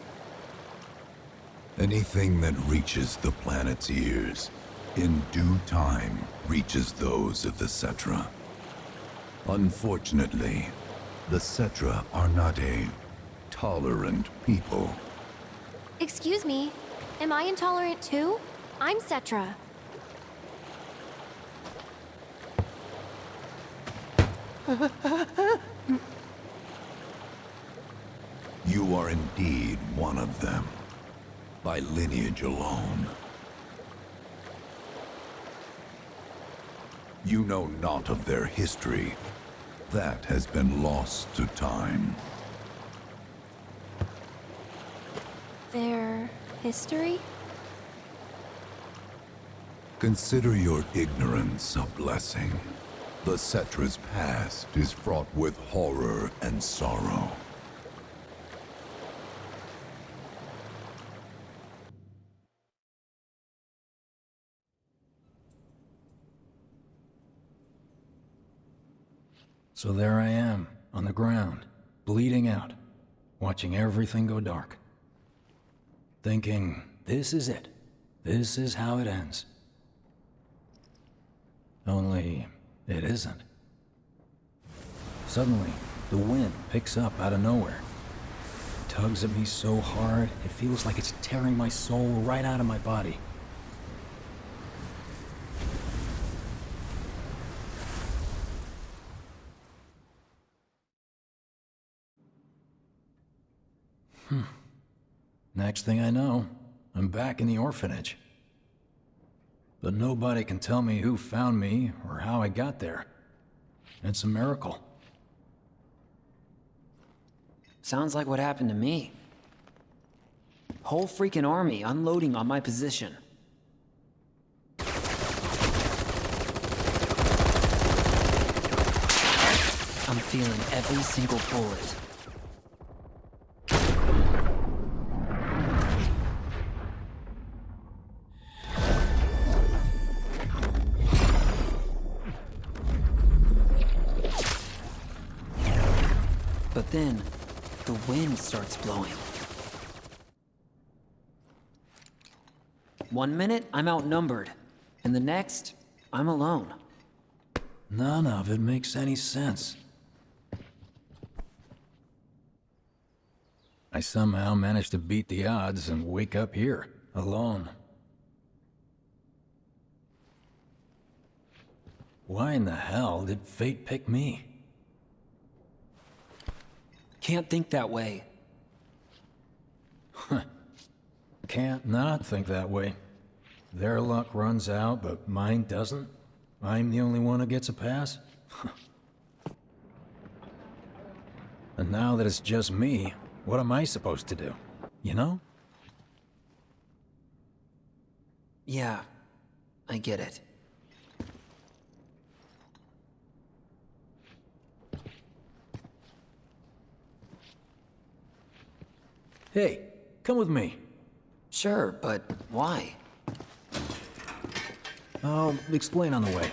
Anything that reaches the planet's ears, in due time, reaches those of the Cetra. Unfortunately, the Cetra are not a tolerant people. Excuse me, am I intolerant too? I'm Cetra. You are indeed one of them, by lineage alone. You know naught of their history. That has been lost to time. Their history? Consider your ignorance a blessing. The Cetra's past is fraught with horror and sorrow. So there I am, on the ground, bleeding out, watching everything go dark. Thinking, this is it. This is how it ends. Only, it isn't. Suddenly, the wind picks up out of nowhere. It tugs at me so hard, it feels like it's tearing my soul right out of my body. Next thing I know, I'm back in the orphanage. But nobody can tell me who found me or how I got there. It's a miracle. Sounds like what happened to me. Whole freaking army unloading on my position. I'm feeling every single bullet. then, the wind starts blowing. 1 minute, I'm outnumbered. And the next, I'm alone. None of it makes any sense. I somehow managed to beat the odds and wake up here, alone. Why in the hell did fate pick me? Can't think that way. Can't not think that way. Their luck runs out, but mine doesn't. I'm the only one who gets a pass. And now that it's just me, what am I supposed to do? You know? Yeah, I get it. Hey, come with me. Sure, but why? I'll explain on the way.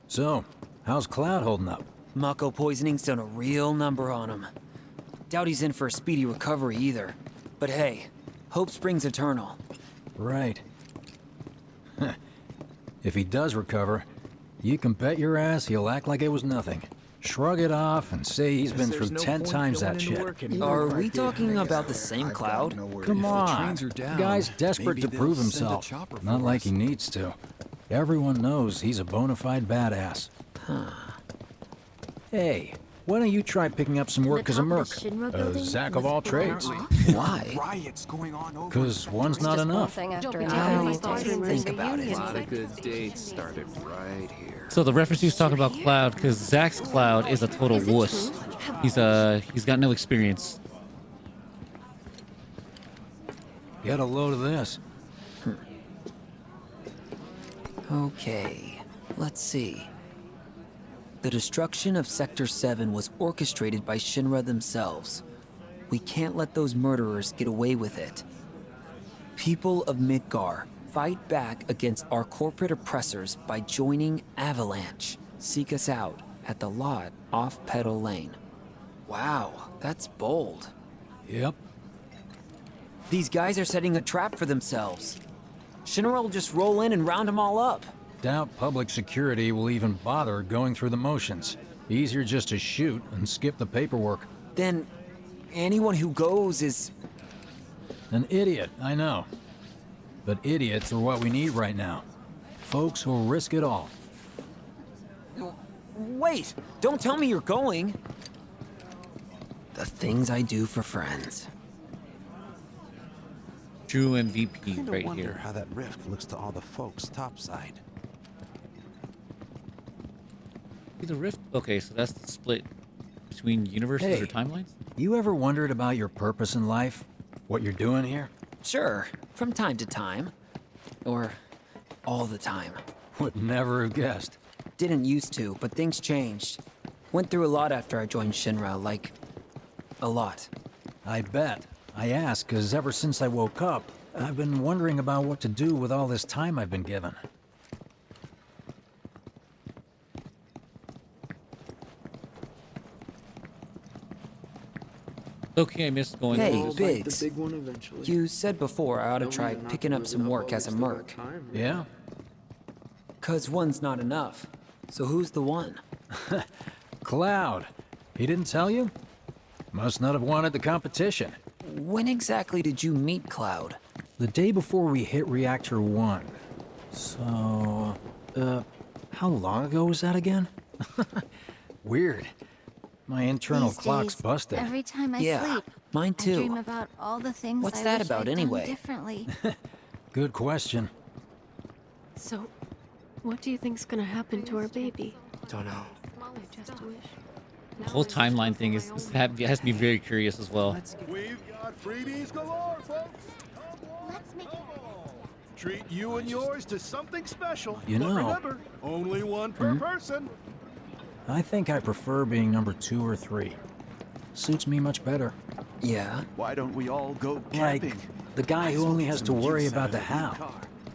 So, how's Cloud holding up? Mako poisoning's done a real number on him. Doubt he's in for a speedy recovery either. But hey, hope springs eternal. Right. If he does recover, you can bet your ass he'll act like it was nothing. Shrug it off and say he's been through 10 times that shit. Are we talking about the same Cloud? Come on, the guy's desperate to prove himself. Not like he needs to. Everyone knows he's a bona fide badass. Hey, why don't you try picking up some work as a merc? A Zack of all trades. Why? Because one's not enough. Think about it. A lot of good dates started right here. So the reference he was talking about Cloud, because Zach's Cloud is a total wuss. He's got no experience. Get a load of this. Okay, let's see. The destruction of Sector 7 was orchestrated by Shinra themselves. We can't let those murderers get away with it. People of Midgar, fight back against our corporate oppressors by joining Avalanche. Seek us out at the lot off Petal Lane. Wow, that's bold. Yep. These guys are setting a trap for themselves. Shinra will just roll in and round them all up. Doubt public security will even bother going through the motions. Easier just to shoot and skip the paperwork. Then anyone who goes is... An idiot, I know. But idiots are what we need right now. Folks who'll risk it all. Wait, don't tell me you're going. The things I do for friends. True MVP right wonder here. how that rift looks to all the folks topside. See the rift? Okay, so that's the split between universes or timelines? You ever wondered about your purpose in life? What you're doing here? Sure, from time to time. Or all the time. Would never have guessed. Didn't used to, but things changed. Went through a lot after I joined Shinra, like... a lot. I bet. I ask because ever since I woke up, I've been wondering about what to do with all this time I've been given. Okay, I missed going Hey, through this. Biggs. The big one eventually. You said before I ought to try picking up some work as a merc. Yeah? 'Cause one's not enough. So who's the one? Cloud. He didn't tell you? Must not have wanted the competition. When exactly did you meet Cloud? The day before we hit Reactor 1. So, how long ago was that again? Weird. My internal These clock's days, busted. Every time I Yeah, sleep, mine I too. dream about all the things What's I that wish about I'd done anyway? differently. Good question. So, what do you think's gonna happen to our baby? Don't know. I just wish. The whole timeline thing has me very curious as well. We've got freebies galore, folks. Let's make it. Treat you and yours to something special. You But know- remember, only one per person. I think I prefer being number 2 or 3. Suits me much better. Yeah? Why don't we all go Like, camping? the guy who only has to worry about the how. how,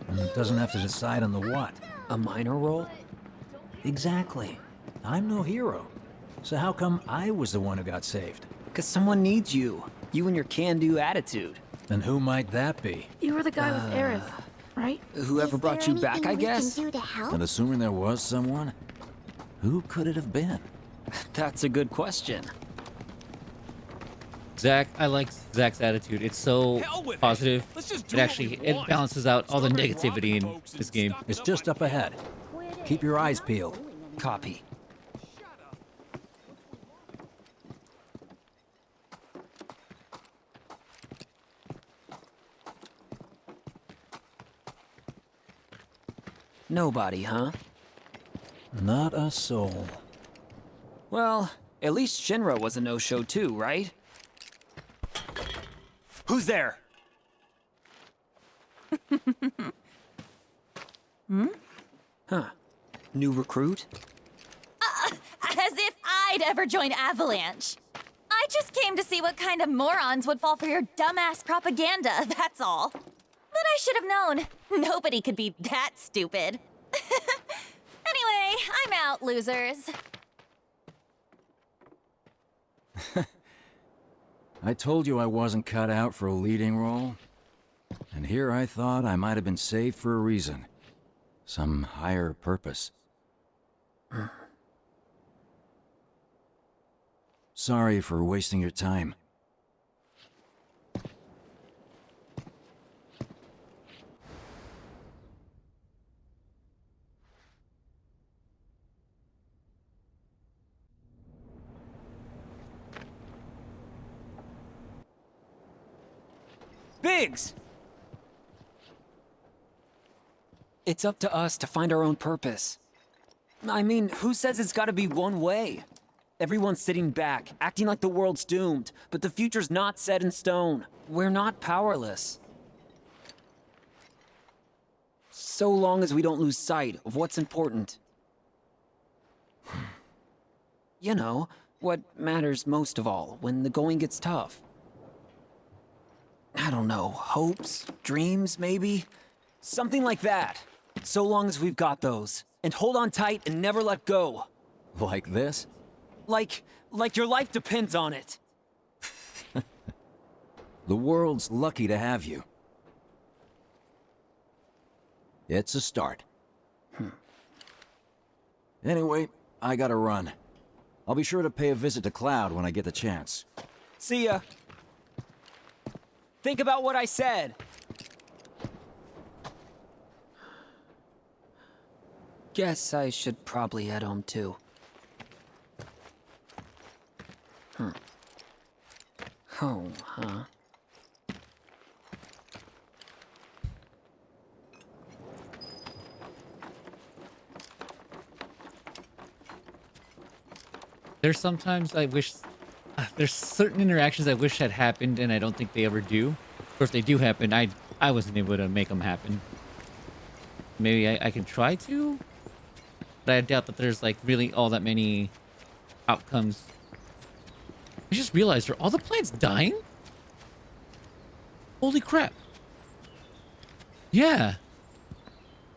and doesn't have to decide on the what. A minor role? Exactly. I'm no hero. So how come I was the one who got saved? Because someone needs you. You and your can-do attitude. And who might that be? You were the guy with Aerith, right? Whoever brought you back, I guess? And assuming there was someone, who could it have been? That's a good question. Zach, I like Zach's attitude. It's so positive. It actually balances out all the negativity in this game. It's just up ahead. Keep your eyes peeled. Copy. Nobody, huh? Not a soul. Well, at least Shinra was a no-show too, right? Who's there? Huh. New recruit? As if I'd ever join Avalanche. I just came to see what kind of morons would fall for your dumbass propaganda, that's all. But I should have known. Nobody could be that stupid. Anyway, I'm out, losers. I told you I wasn't cut out for a leading role. And here I thought I might have been saved for a reason. Some higher purpose. Sorry for wasting your time. Biggs! It's up to us to find our own purpose. I mean, who says it's gotta be one way? Everyone's sitting back, acting like the world's doomed, but the future's not set in stone. We're not powerless. So long as we don't lose sight of what's important. You know, what matters most of all when the going gets tough. I don't know, hopes, dreams, maybe? Something like that. So long as we've got those. And hold on tight and never let go. Like this? Like your life depends on it. The world's lucky to have you. It's a start. Anyway, I gotta run. I'll be sure to pay a visit to Cloud when I get the chance. See ya. Think about what I said. Guess I should probably head home too. Home, huh? There's sometimes I wish... there's certain interactions I wish had happened, and I don't think they ever do. Or if they do happen, I wasn't able to make them happen. Maybe I can try to? But I doubt that there's, like, really all that many outcomes. I just realized, are all the plants dying? Holy crap. Yeah.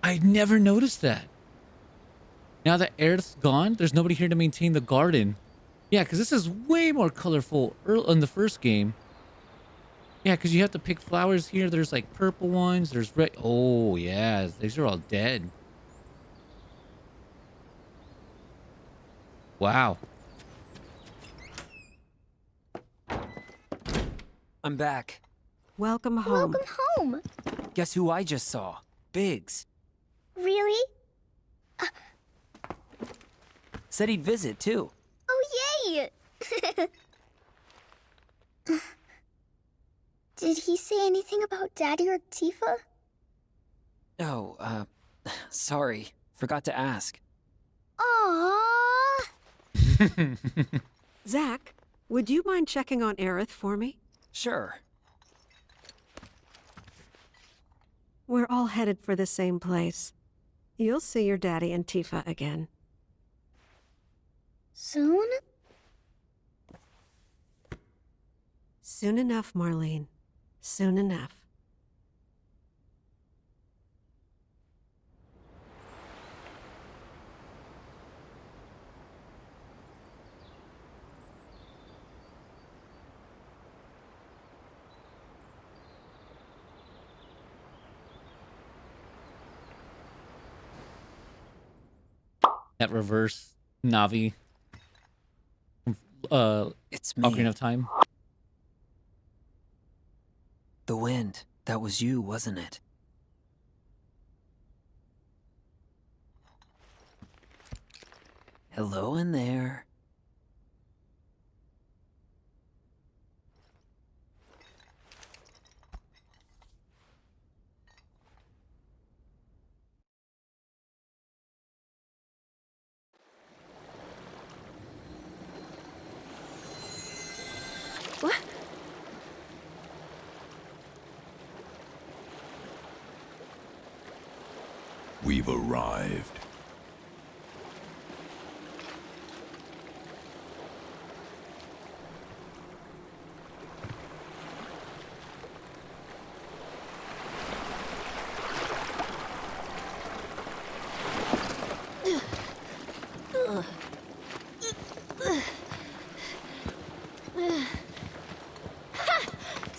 I never noticed that. Now that Aerith's gone, there's nobody here to maintain the garden. Yeah, because this is way more colorful in the first game. Yeah, because you have to pick flowers here. There's like purple ones. There's red. Oh, yeah. These are all dead. Wow. I'm back. Welcome home. Welcome home. Guess who I just saw? Biggs. Really? Said he'd visit, too. Oh, yay! Did he say anything about Daddy or Tifa? Oh, sorry. Forgot to ask. Aww. Zach, would you mind checking on Aerith for me? Sure. We're all headed for the same place. You'll see your daddy and Tifa again. Soon? Soon enough, Marlene. Soon enough. That reverse Navi. It's me. Ocarina of Time. The wind. That was you, wasn't it? Hello in there. What? We've arrived.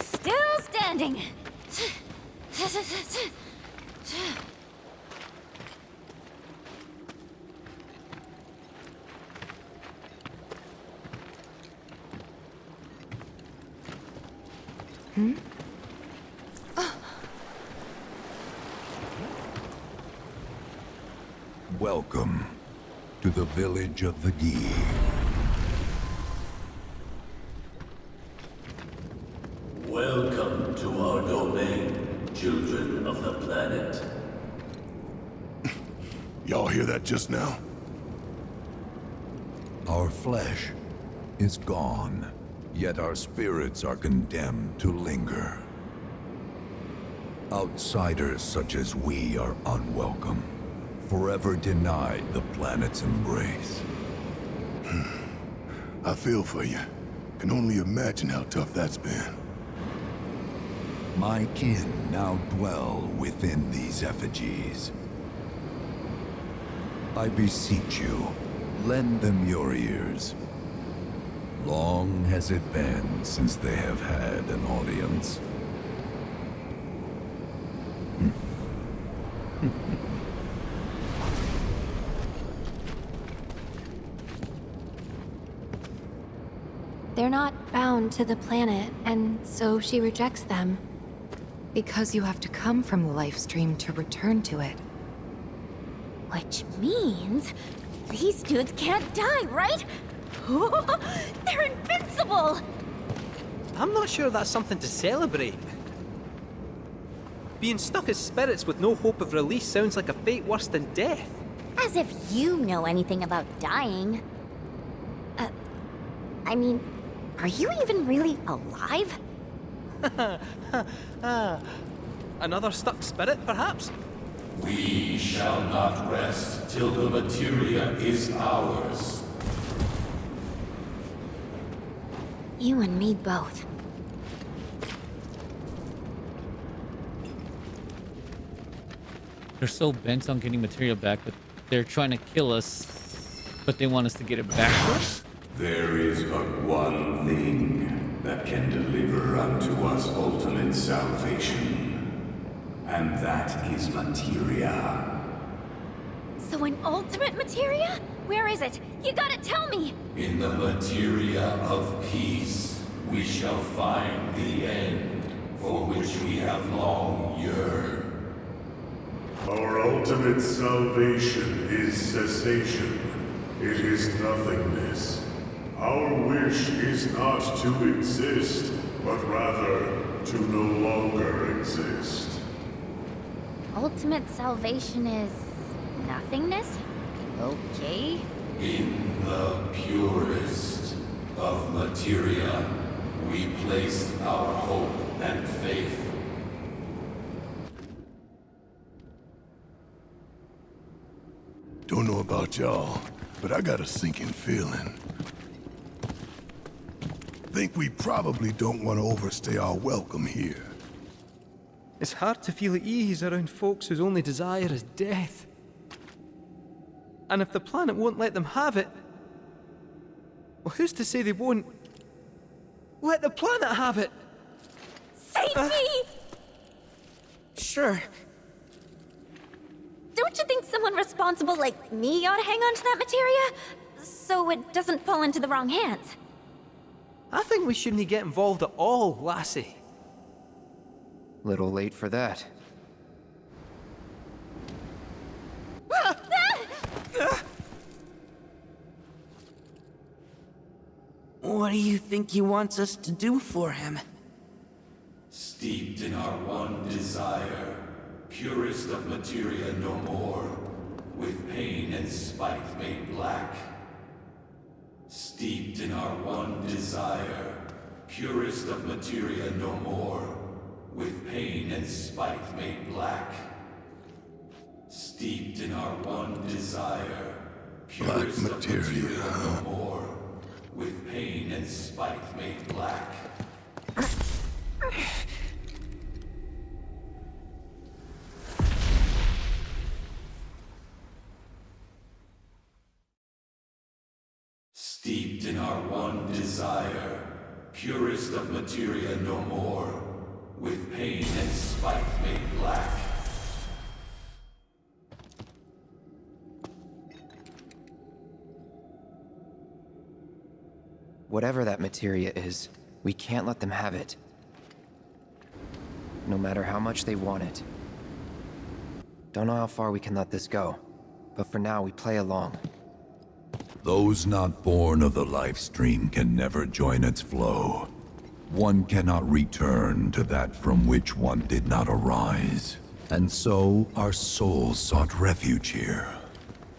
Still standing. Hmm? Welcome to the village of the Gi. Welcome to our domain, children of the planet. Y'all hear that just now? Our flesh is gone, yet our spirits are condemned to linger. Outsiders such as we are unwelcome, forever denied the planet's embrace. I feel for you. Can only imagine how tough that's been. My kin now dwell within these effigies. I beseech you, lend them your ears. Long has it been since they have had an audience. They're not bound to the planet, and so she rejects them. Because you have to come from the life stream to return to it. Which means these dudes can't die, right? They're invincible! I'm not sure that's something to celebrate. Being stuck as spirits with no hope of release sounds like a fate worse than death. As if you know anything about dying. I mean, are you even really alive? Another stuck spirit, perhaps? We shall not rest till the materia is ours. You and me both. They're so bent on getting material back, but they're trying to kill us, but they want us to get it back first. There is but one thing that can deliver unto us ultimate salvation, and that is materia. So an ultimate materia? Where is it? You gotta tell me! In the materia of peace, we shall find the end for which we have long yearned. Our ultimate salvation is cessation. It is nothingness. Our wish is not to exist, but rather to no longer exist. Ultimate salvation is nothingness? Okay. In the purest of materia, we place our hope and faith. Don't know about y'all, but I got a sinking feeling. think we probably don't want to overstay our welcome here. It's hard to feel at ease around folks whose only desire is death. And if the planet won't let them have it, well, who's to say they won't let the planet have it? Save me! Sure. Don't you think someone responsible like me ought to hang on to that materia? So it doesn't fall into the wrong hands. I think we shouldn't get involved at all, lassie. Little late for that. What do you think he wants us to do for him? Steeped in our one desire, purest of materia no more, with pain and spite made black. Steeped in our one desire, purest of materia no more, with pain and spite made black. Steeped in our one desire, purest of materia no more, with pain and spite made black. Steeped in our one desire, purest of materia no more, with pain and spite made black. Whatever that materia is, we can't let them have it. No matter how much they want it. Don't know how far we can let this go, but for now we play along. Those not born of the life stream can never join its flow. One cannot return to that from which one did not arise. And so our souls sought refuge here.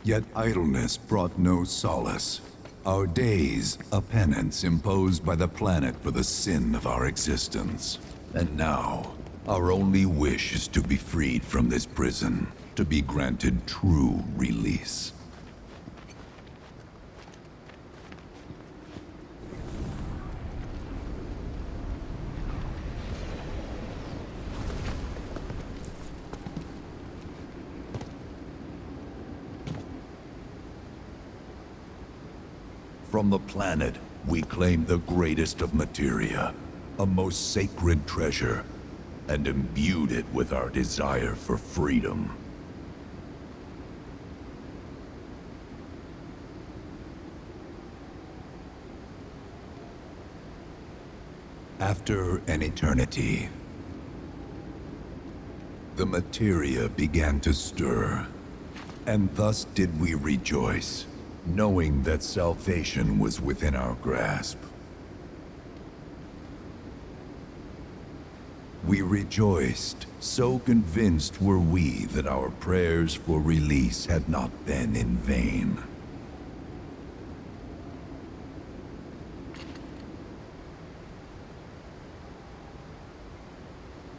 Yet idleness brought no solace. Our days, a penance imposed by the planet for the sin of our existence. And now, our only wish is to be freed from this prison, to be granted true release. From the planet, we claim the greatest of materia, a most sacred treasure, and imbued it with our desire for freedom. After an eternity, the materia began to stir, and thus did we rejoice, knowing that salvation was within our grasp. We rejoiced, so convinced were we that our prayers for release had not been in vain.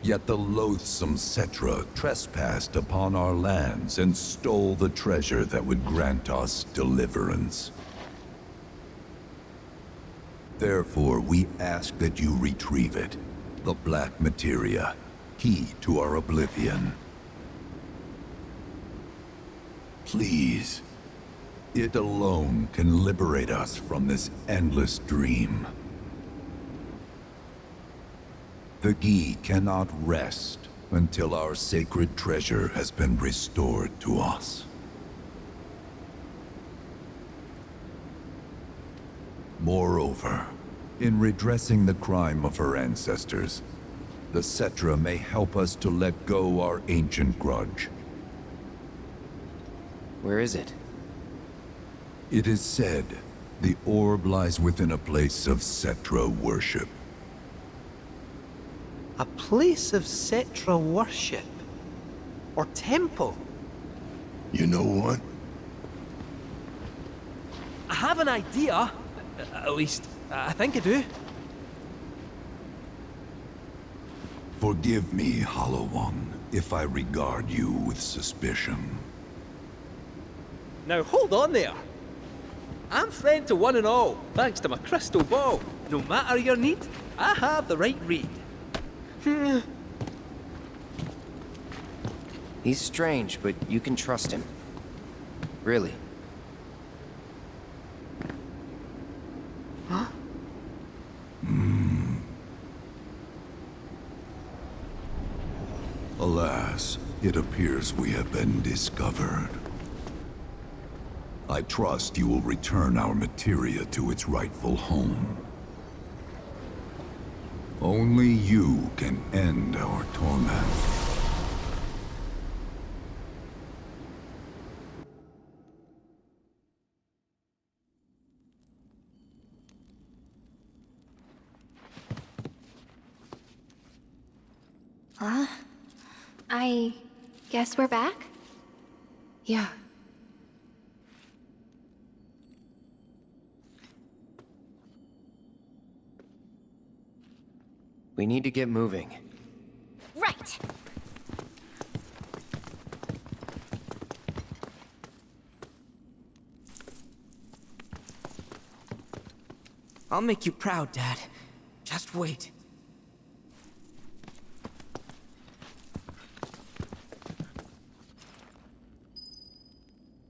Yet the loathsome Cetra trespassed upon our lands and stole the treasure that would grant us deliverance. Therefore, we ask that you retrieve it, the black materia, key to our oblivion. Please, it alone can liberate us from this endless dream. The Gi cannot rest until our sacred treasure has been restored to us. Moreover, in redressing the crime of her ancestors, the Cetra may help us to let go our ancient grudge. Where is it? It is said the orb lies within a place of Cetra worship. A place of Cetra worship? Or temple? You know what? I have an idea. At least, I think I do. Forgive me, Hollow One, if I regard you with suspicion. Now hold on there. I'm friend to one and all, thanks to my crystal ball. No matter your need, I have the right read. He's strange, but you can trust him. Really. Huh? Alas, it appears we have been discovered. I trust you will return our materia to its rightful home. Only you can end our torment. I guess we're back? Yeah. We need to get moving. Right! I'll make you proud, Dad. Just wait.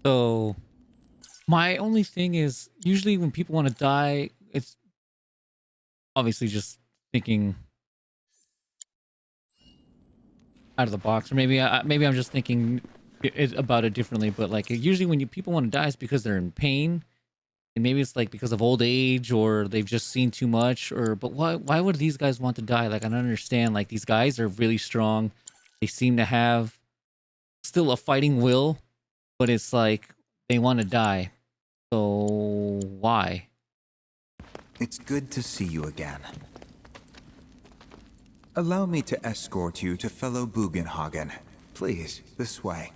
So, my only thing is, usually when people want to die, it's obviously just thinking out of the box, or maybe I'm just thinking about it differently. But like, usually when people want to die, it's because they're in pain, and maybe it's like because of old age, or they've just seen too much. But why would these guys want to die? Like, I don't understand. Like, these guys are really strong. They seem to have still a fighting will. But it's like, they want to die. So, why? It's good to see you again. Allow me to escort you to fellow Bugenhagen. Please, this way.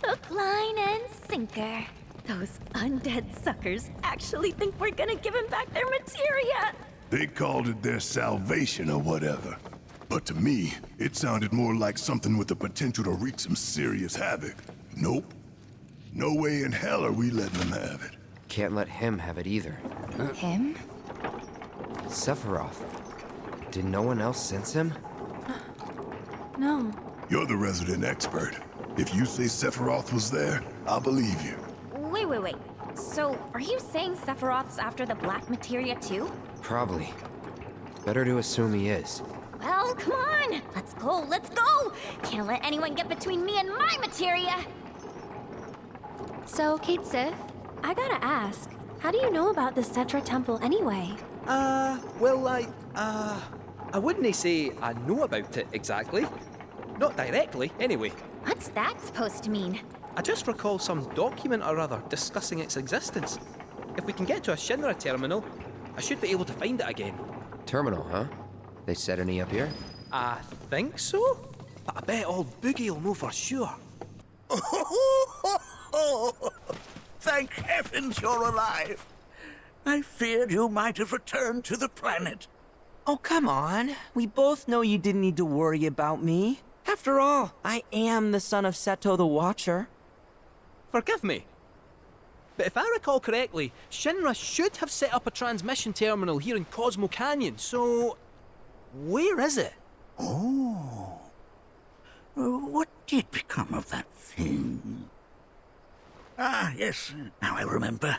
Hook, line, and sinker. Those undead suckers actually think we're gonna give him back their materia. They called it their salvation or whatever. But to me, it sounded more like something with the potential to wreak some serious havoc. Nope. No way in hell are we letting them have it. Can't let him have it either. Him? Sephiroth. Did no one else sense him? No. You're the resident expert. If you say Sephiroth was there, I'll believe you. Wait. So, are you saying Sephiroth's after the black materia too? Probably. Better to assume he is. Well, come on! Let's go! Can't let anyone get between me and my materia! So, Kate Sith, I gotta ask, how do you know about the Cetra Temple anyway? Well, I wouldn't say I know about it exactly. Not directly, anyway. What's that supposed to mean? I just recall some document or other discussing its existence. If we can get to a Shinra terminal, I should be able to find it again. Terminal, huh? They set any up here? I think so? But I bet old Boogie will know for sure. Thank heavens you're alive. I feared you might have returned to the planet. Oh, come on. We both know you didn't need to worry about me. After all, I am the son of Seto the Watcher. Forgive me. But if I recall correctly, Shinra should have set up a transmission terminal here in Cosmo Canyon, so... where is it? Oh. What did become of that thing? Ah, yes, now I remember.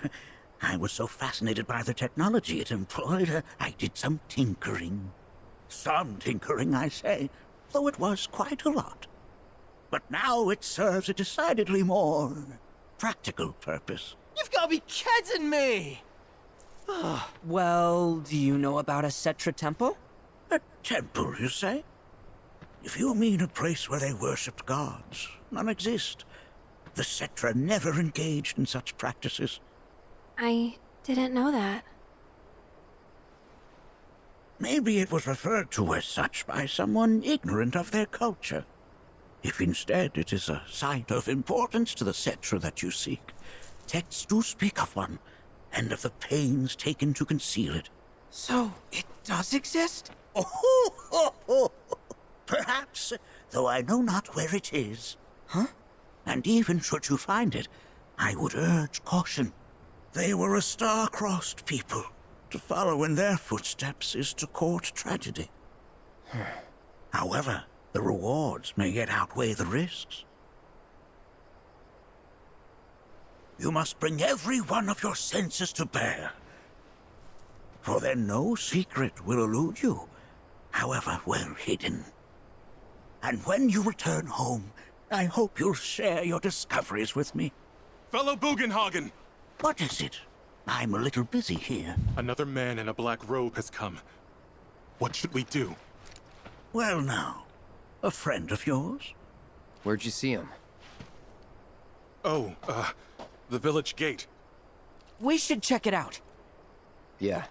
I was so fascinated by the technology it employed, I did some tinkering. Some tinkering, I say, though it was quite a lot. But now it serves a decidedly more practical purpose. You've got to be kidding me! Well, do you know about a Cetra temple? A temple, you say? If you mean a place where they worshipped gods, none exist. The Cetra never engaged in such practices. I didn't know that. Maybe it was referred to as such by someone ignorant of their culture. If instead it is a site of importance to the Cetra that you seek, texts do speak of one, and of the pains taken to conceal it. So, it does exist? Oh, perhaps though I know not where it is. Huh? And even should you find it, I would urge caution. They were a star-crossed people. To follow in their footsteps is to court tragedy. However, the rewards may yet outweigh the risks. You must bring every one of your senses to bear. For then no secret will elude you, however well hidden. And when you return home, I hope you'll share your discoveries with me. Fellow Bugenhagen! What is it? I'm a little busy here. Another man in a black robe has come. What should we do? Well now, a friend of yours? Where'd you see him? Oh, the village gate. We should check it out. Yeah,